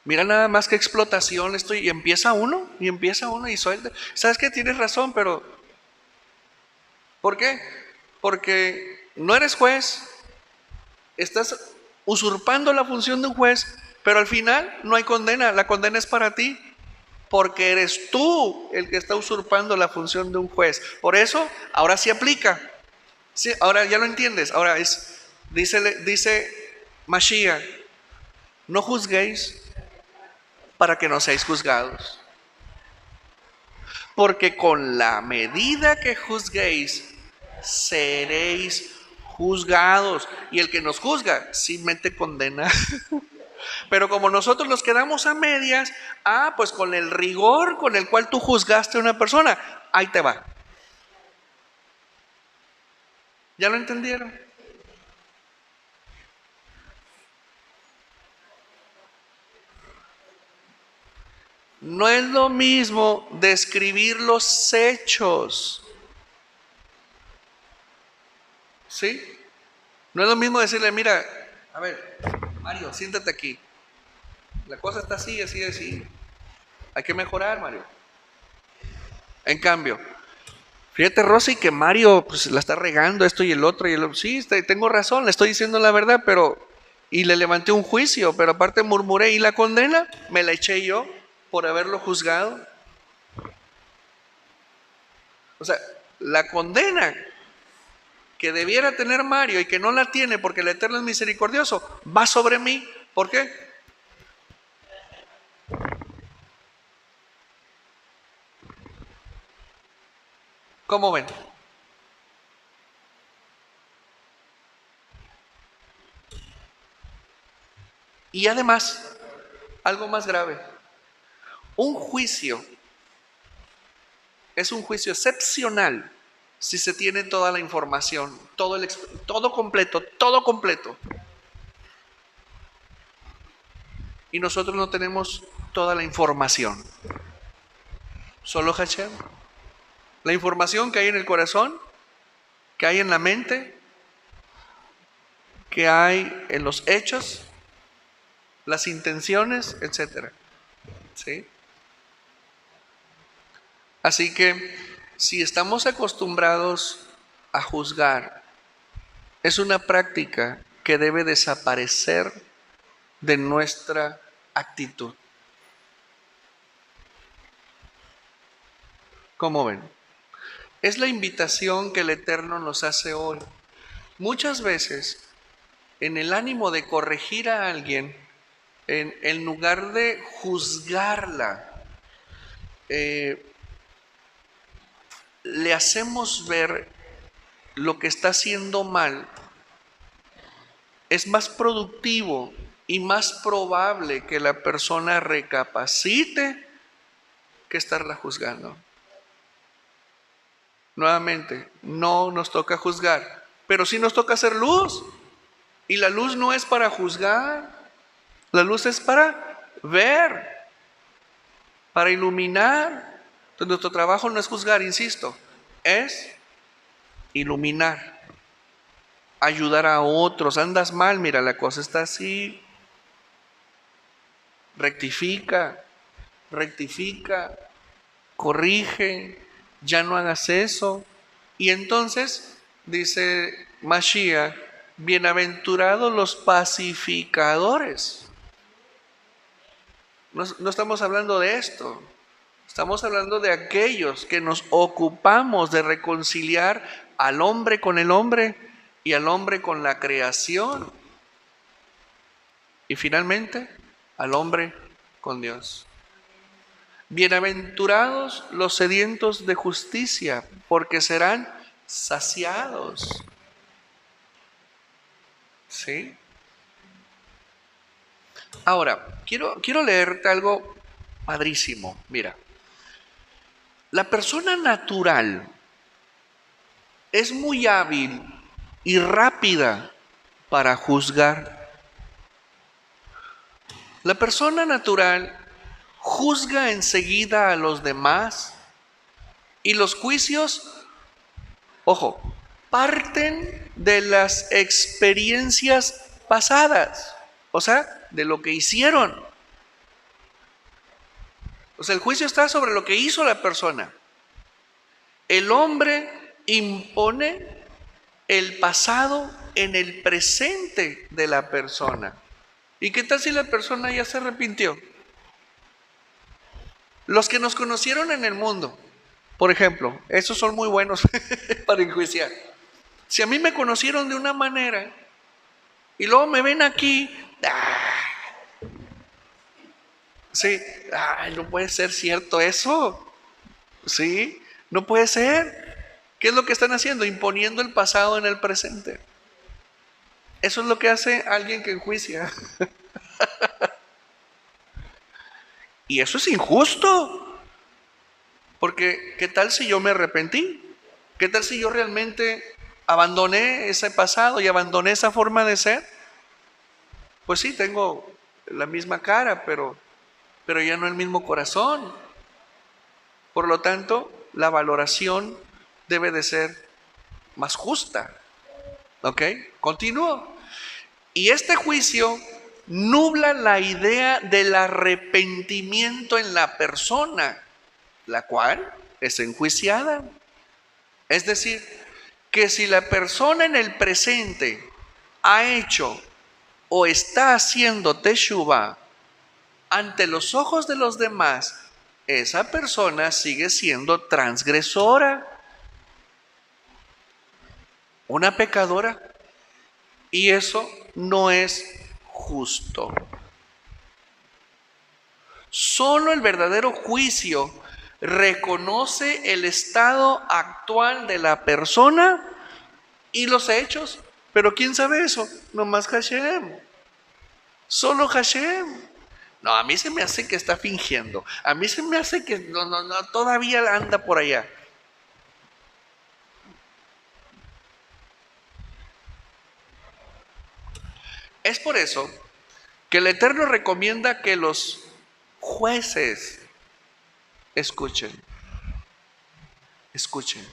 Mira nada más que explotación esto, y empieza uno y suelta. ¿Sabes qué? Tienes razón, pero ¿por qué? Porque no eres juez, estás usurpando la función de un juez, pero al final no hay condena, la condena es para ti, porque eres tú el que está usurpando la función de un juez. Por eso, ahora sí aplica. Sí, ahora ya lo entiendes. Ahora dice Mashiach, no juzguéis para que no seáis juzgados. Porque con la medida que juzguéis, seréis juzgados. Y el que nos juzga, simplemente condena. Pero como nosotros nos quedamos a medias, pues con el rigor con el cual tú juzgaste a una persona, ahí te va. ¿Ya lo entendieron? No es lo mismo describir los hechos. ¿Sí? No es lo mismo decirle, mira, a ver, Mario, siéntate aquí. La cosa está así, así, así. Hay que mejorar, Mario. En cambio, fíjate, Rosy, que Mario pues la está regando esto y el otro. Sí, tengo razón, le estoy diciendo la verdad, pero... Y le levanté un juicio, pero aparte murmuré. ¿Y la condena? Me la eché yo por haberlo juzgado. O sea, la condena que debiera tener Mario y que no la tiene porque el Eterno es misericordioso, va sobre mí. ¿Por qué? ¿Cómo ven? Y además, algo más grave, un juicio es un juicio excepcional si se tiene toda la información, todo completo, todo completo. Y nosotros no tenemos toda la información. Solo Hashem. La información que hay en el corazón, que hay en la mente, que hay en los hechos, las intenciones, etc. ¿Sí? Así que si estamos acostumbrados a juzgar, es una práctica que debe desaparecer de nuestra actitud. ¿Cómo ven? Es la invitación que el Eterno nos hace hoy. Muchas veces, en el ánimo de corregir a alguien, en lugar de juzgarla, le hacemos ver lo que está haciendo mal. Es más productivo y más probable que la persona recapacite que estarla juzgando. Nuevamente, no nos toca juzgar, pero sí nos toca hacer luz. Y la luz no es para juzgar, la luz es para ver, para iluminar. Entonces, nuestro trabajo no es juzgar, insisto, es iluminar, ayudar a otros. Andas mal, mira, la cosa está así. Rectifica, corrige, ya no hagas eso. Y entonces, dice Mashiach, bienaventurados los pacificadores. No estamos hablando de esto. Estamos hablando de aquellos que nos ocupamos de reconciliar al hombre con el hombre y al hombre con la creación. Y finalmente, al hombre con Dios. Bienaventurados los sedientos de justicia, porque serán saciados. ¿Sí? Ahora, quiero leerte algo padrísimo. Mira, la persona natural es muy hábil y rápida para juzgar. La persona natural juzga enseguida a los demás y los juicios, ojo, parten de las experiencias pasadas, o sea, de lo que hicieron. O sea, el juicio está sobre lo que hizo la persona. El hombre impone el pasado en el presente de la persona. ¿Y qué tal si la persona ya se arrepintió? Los que nos conocieron en el mundo, por ejemplo, esos son muy buenos para enjuiciar. Si a mí me conocieron de una manera y luego me ven aquí, sí, no puede ser cierto eso, sí, no puede ser. ¿Qué es lo que están haciendo? Imponiendo el pasado en el presente. Eso es lo que hace alguien que enjuicia. Y eso es injusto. Porque ¿qué tal si yo me arrepentí? ¿Qué tal si yo realmente abandoné ese pasado y abandoné esa forma de ser? Pues sí, tengo la misma cara, pero ya no el mismo corazón. Por lo tanto, la valoración debe de ser más justa. ¿Ok? Continúo. Y este juicio nubla la idea del arrepentimiento en la persona, la cual es enjuiciada. Es decir, que si la persona en el presente ha hecho o está haciendo teshuvá ante los ojos de los demás, esa persona sigue siendo transgresora, una pecadora, y eso no es justo. Solo el verdadero juicio reconoce el estado actual de la persona y los hechos. Pero ¿quién sabe eso? Nomás Hashem. Solo Hashem. No, a mí se me hace que está fingiendo. A mí se me hace que no, todavía anda por allá. Es por eso que el Eterno recomienda que los jueces escuchen. Escuchen.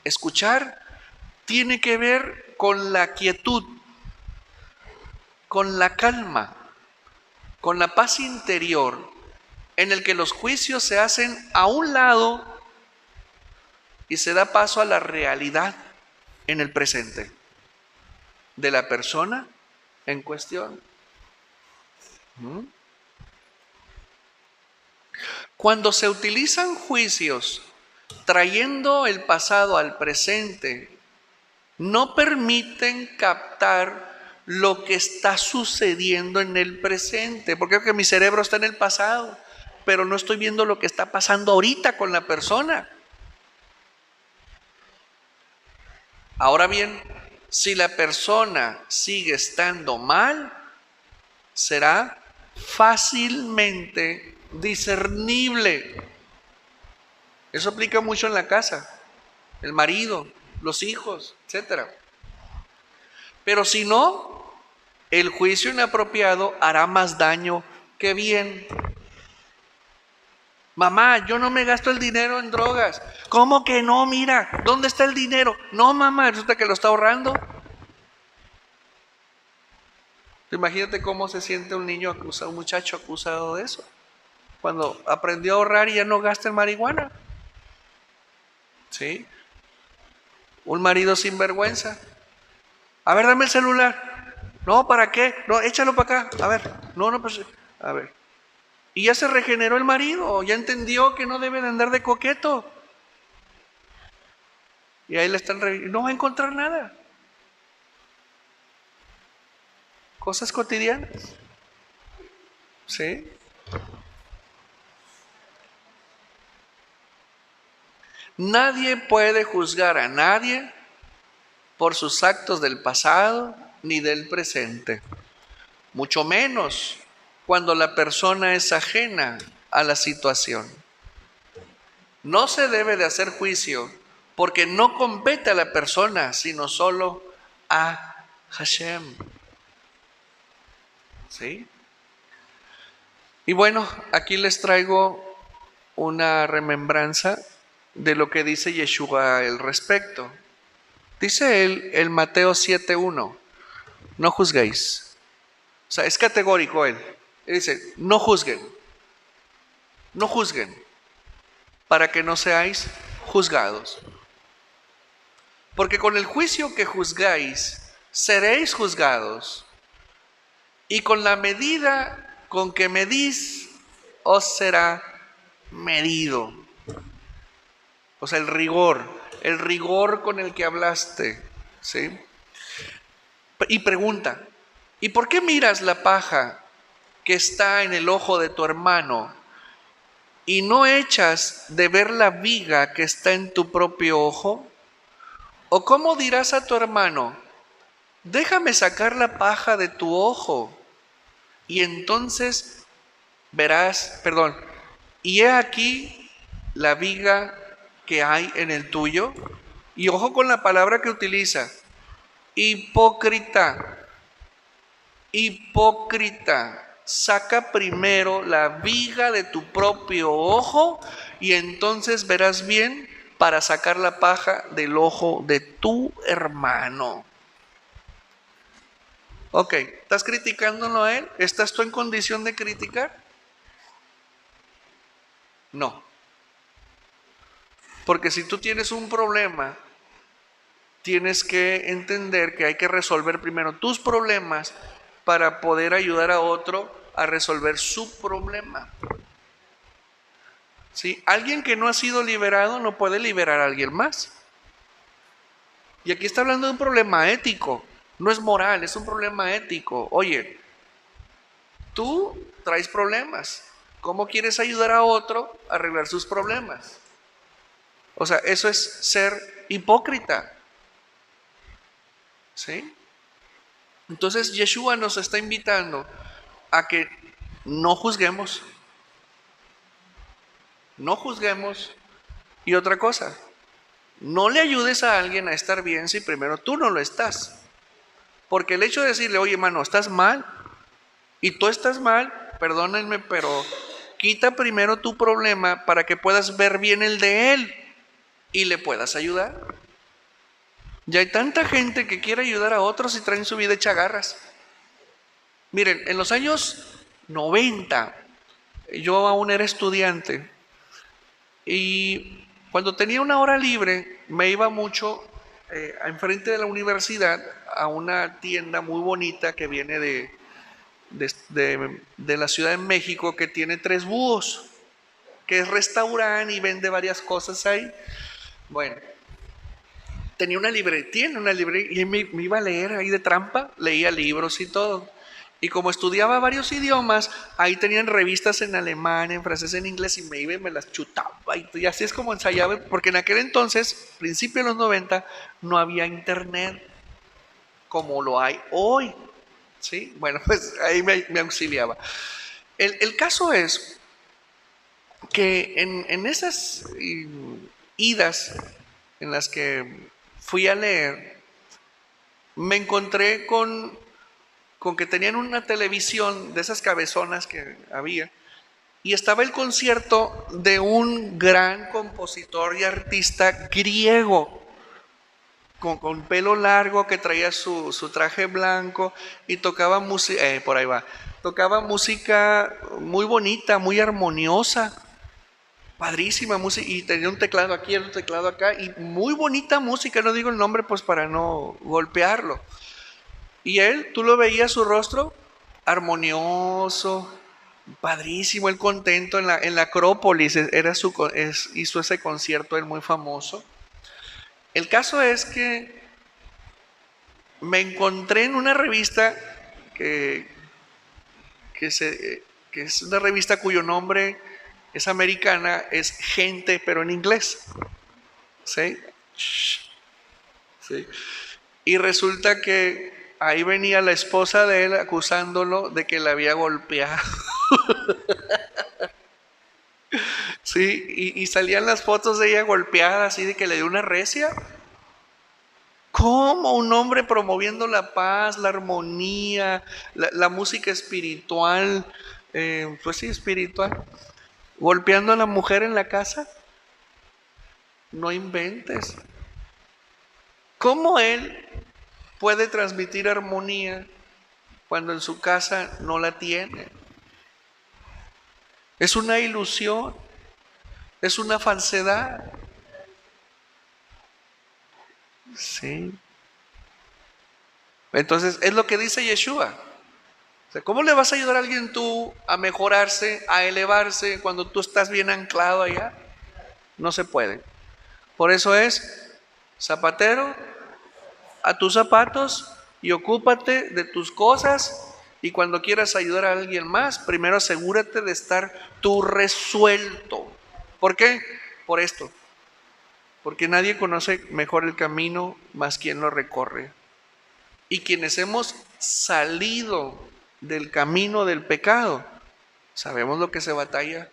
Escuchar tiene que ver con la quietud, con la calma, con la paz interior, en el que los juicios se hacen a un lado y se da paso a la realidad en el presente de la persona en cuestión. Cuando se utilizan juicios trayendo el pasado al presente, no permiten captar lo que está sucediendo en el presente, porque creo que mi cerebro está en el pasado, pero no estoy viendo lo que está pasando ahorita con la persona. Ahora bien, si la persona sigue estando mal, será fácilmente discernible. Eso aplica mucho en la casa, el marido, los hijos, etc. Pero si no, el juicio inapropiado hará más daño que bien. Mamá, yo no me gasto el dinero en drogas. ¿Cómo que no? Mira, ¿dónde está el dinero? No, mamá, resulta que lo está ahorrando. Imagínate cómo se siente un niño acusado, un muchacho acusado de eso. Cuando aprendió a ahorrar y ya no gasta en marihuana. ¿Sí? Un marido sin vergüenza. A ver, dame el celular. No, ¿para qué? No, échalo para acá. A ver, no, pues, a ver. Y ya se regeneró el marido, ya entendió que no debe de andar de coqueto. Y ahí le están no va a encontrar nada. Cosas cotidianas. ¿Sí? Nadie puede juzgar a nadie por sus actos del pasado ni del presente. Mucho menos cuando la persona es ajena a la situación. No se debe de hacer juicio porque no compete a la persona, sino solo a Hashem. ¿Sí? Y bueno, aquí les traigo una remembranza de lo que dice Yeshua al respecto. Dice él en Mateo 7:1, no juzguéis. O sea, es categórico él. Él dice, no juzguen, no juzguen, para que no seáis juzgados. Porque con el juicio que juzgáis, seréis juzgados. Y con la medida con que medís, os será medido. O sea, el rigor con el que hablaste, ¿sí? Y pregunta, ¿y por qué miras la paja que está en el ojo de tu hermano y no echas de ver la viga que está en tu propio ojo? ¿O cómo dirás a tu hermano, déjame sacar la paja de tu ojo, y entonces verás, y he aquí la viga que hay en el tuyo? Y ojo con la palabra que utiliza, hipócrita, hipócrita, saca primero la viga de tu propio ojo y entonces verás bien para sacar la paja del ojo de tu hermano. Ok, ¿estás criticándolo a él? ¿Estás tú en condición de criticar? No. Porque si tú tienes un problema, tienes que entender que hay que resolver primero tus problemas para poder ayudar a otro a resolver su problema. ¿Sí? Alguien que no ha sido liberado no puede liberar a alguien más. Y aquí está hablando de un problema ético, no es moral, es un problema ético. Oye, tú traes problemas, ¿cómo quieres ayudar a otro a arreglar sus problemas? O sea, eso es ser hipócrita. ¿Sí? Entonces Yeshua nos está invitando a que no juzguemos. No juzguemos. Y otra cosa, no le ayudes a alguien a estar bien si primero tú no lo estás. Porque el hecho de decirle, oye hermano, estás mal, y tú estás mal, perdónenme, pero quita primero tu problema para que puedas ver bien el de él y le puedas ayudar. Ya hay tanta gente que quiere ayudar a otros y traen su vida hecha garras. Miren, en los años 90, yo aún era estudiante y cuando tenía una hora libre me iba mucho enfrente de la universidad a una tienda muy bonita que viene de la Ciudad de México, que tiene 3 búhos, que es restaurante y vende varias cosas ahí. Bueno, tiene una librería y me iba a leer ahí de trampa, leía libros y todo. Y como estudiaba varios idiomas, ahí tenían revistas en alemán, en francés, en inglés, y me iba y me las chutaba. Y así es como ensayaba, porque en aquel entonces, principio de los 90, no había internet como lo hay hoy. ¿Sí? Bueno, pues ahí me auxiliaba. El caso es que en esas idas en las que fui a leer, me encontré con que tenían una televisión de esas cabezonas que había, y estaba el concierto de un gran compositor y artista griego, con pelo largo, que traía su traje blanco y tocaba música, por ahí va, tocaba música muy bonita, muy armoniosa, padrísima música, y tenía un teclado aquí, un teclado acá, y muy bonita música, no digo el nombre pues para no golpearlo. Y él, tú lo veías su rostro armonioso, Padrísimo, él contento en la Acrópolis, hizo ese concierto él muy famoso. El caso es que me encontré en una revista que, que, se, que es una revista cuyo nombre es americana, es Gente, pero en inglés. ¿Sí? ¿Sí? Y resulta que ahí venía la esposa de él acusándolo de que la había golpeado. Sí, y salían las fotos de ella golpeada, así de que le dio una recia. ¿Cómo un hombre promoviendo la paz, la armonía, la música espiritual, pues sí, espiritual, golpeando a la mujer en la casa? No inventes. ¿Cómo él puede transmitir armonía cuando en su casa no la tiene? Es una ilusión, es una falsedad. Sí. Entonces, es lo que dice Yeshua. O sea, ¿cómo le vas a ayudar a alguien tú a mejorarse, a elevarse cuando tú estás bien anclado allá? No se puede. Por eso es, zapatero, a tus zapatos y ocúpate de tus cosas. Y cuando quieras ayudar a alguien más, primero asegúrate de estar tú resuelto. ¿Por qué? Por esto. Porque nadie conoce mejor el camino más quien lo recorre. Y quienes hemos salido del camino del pecado, sabemos lo que se batalla,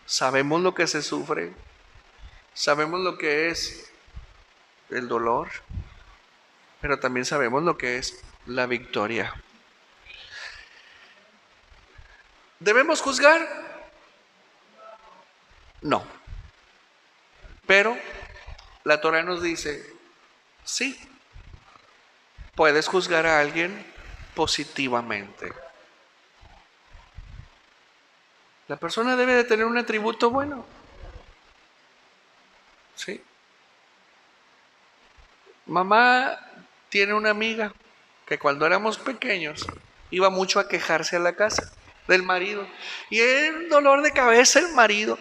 sabemos lo que se sufre, sabemos lo que es el dolor, pero también sabemos lo que es la victoria. ¿Debemos juzgar? No. Pero la Torah nos dice, sí, puedes juzgar a alguien positivamente. La persona debe de tener un atributo bueno. ¿Sí? Mamá tiene una amiga que cuando éramos pequeños iba mucho a quejarse a la casa del marido. Y era un dolor de cabeza el marido.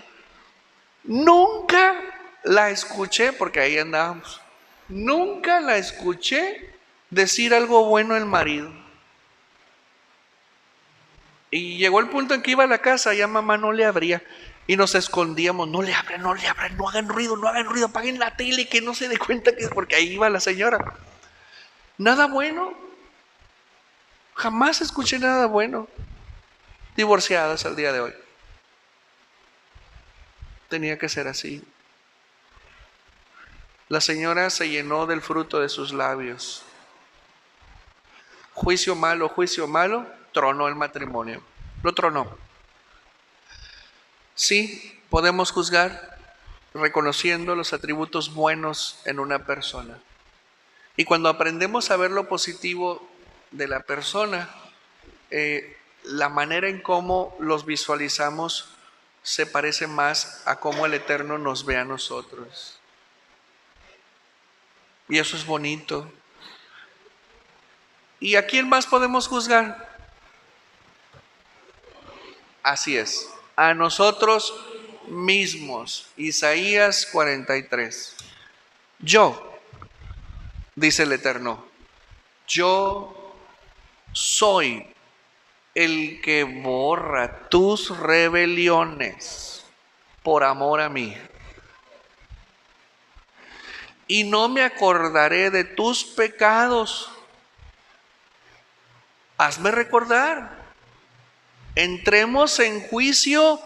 Nunca la escuché, porque ahí andábamos, nunca la escuché decir algo bueno el marido. Y llegó el punto en que iba a la casa, ya mamá no le abría. Y nos escondíamos, no le abran, no le abran, no hagan ruido, apaguen la tele, que no se dé cuenta que es porque ahí iba la señora. Nada bueno, jamás escuché nada bueno. Divorciadas al día de hoy. Tenía que ser así. La señora se llenó del fruto de sus labios. Juicio malo, tronó el matrimonio. Lo tronó. Sí, podemos juzgar reconociendo los atributos buenos en una persona. Y cuando aprendemos a ver lo positivo de la persona, la manera en cómo los visualizamos se parece más a cómo el Eterno nos ve a nosotros. Y eso es bonito. ¿Y a quién más podemos juzgar? Así es, a nosotros mismos. Isaías 43. Yo, dice el Eterno, yo soy el que borra tus rebeliones por amor a mí. Y no me acordaré de tus pecados. Hazme recordar. Entremos en juicio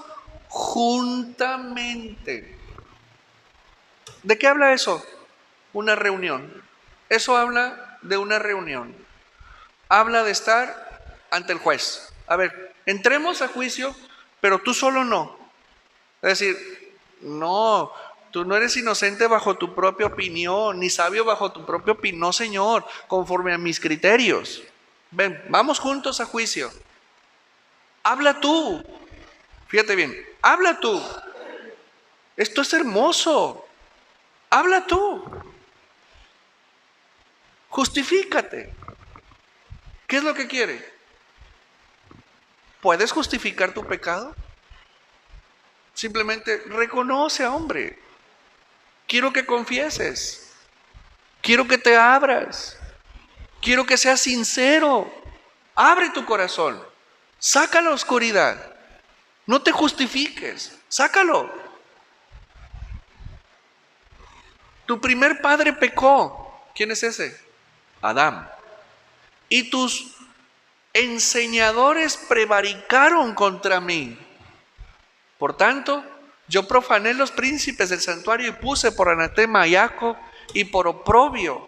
juntamente. ¿De qué habla eso? Una reunión. Eso habla de una reunión. Habla de estar ante el juez. A ver, entremos a juicio, pero tú solo no. Es decir, no, tú no eres inocente bajo tu propia opinión, ni sabio bajo tu propia opinión, no, Señor, conforme a mis criterios. Ven, vamos juntos a juicio. Habla tú. Fíjate bien, habla tú. Esto es hermoso. Habla tú. Justifícate. ¿Qué es lo que quiere? ¿Puedes justificar tu pecado? Simplemente reconoce, hombre. Quiero que confieses. Quiero que te abras. Quiero que seas sincero. Abre tu corazón. Saca la oscuridad. No te justifiques. Sácalo. Tu primer padre pecó. ¿Quién es ese? Adán. Y tus enseñadores prevaricaron contra mí. Por tanto, yo profané los príncipes del santuario y puse por anatema a Jacob y por oprobio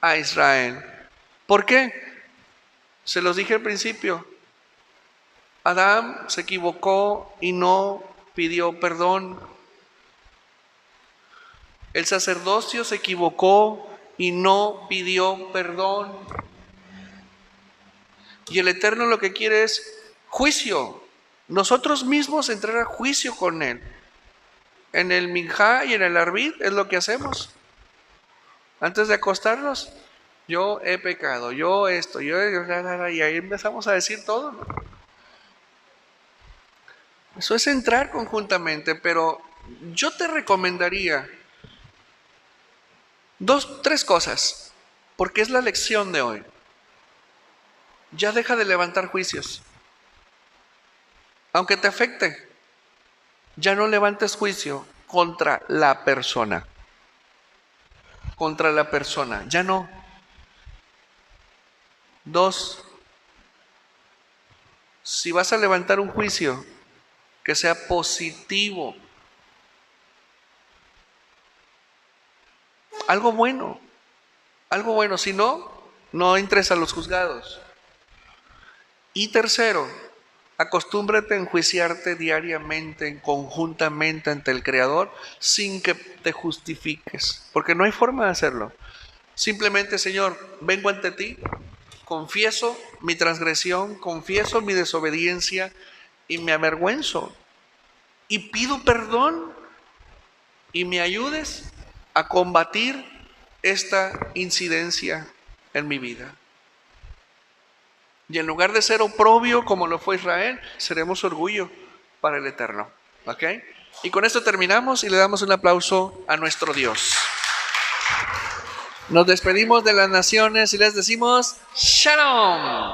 a Israel. ¿Por qué? Se los dije al principio. Adán se equivocó y no pidió perdón. El sacerdocio se equivocó y no pidió perdón. Y el Eterno lo que quiere es juicio. Nosotros mismos entrar a juicio con Él. En el Minjá y en el Arbit es lo que hacemos. Antes de acostarnos, yo he pecado, yo esto, y ahí empezamos a decir todo, ¿no? Eso es entrar conjuntamente, pero yo te recomendaría tres cosas, porque es la lección de hoy. Ya deja de levantar juicios. Aunque te afecte, ya no levantes juicio contra la persona. Contra la persona, ya no. 2, si vas a levantar un juicio, que sea positivo. Algo bueno, si no, no entres a los juzgados. Y tercero, acostúmbrate a enjuiciarte diariamente, conjuntamente ante el Creador, sin que te justifiques, porque no hay forma de hacerlo. Simplemente, Señor, vengo ante ti, confieso mi transgresión, confieso mi desobediencia y me avergüenzo. Y pido perdón y me ayudes a combatir esta incidencia en mi vida. Y en lugar de ser oprobio como lo fue Israel, seremos orgullo para el Eterno. ¿Ok? Y con esto terminamos y le damos un aplauso a nuestro Dios. Nos despedimos de las naciones y les decimos Shalom.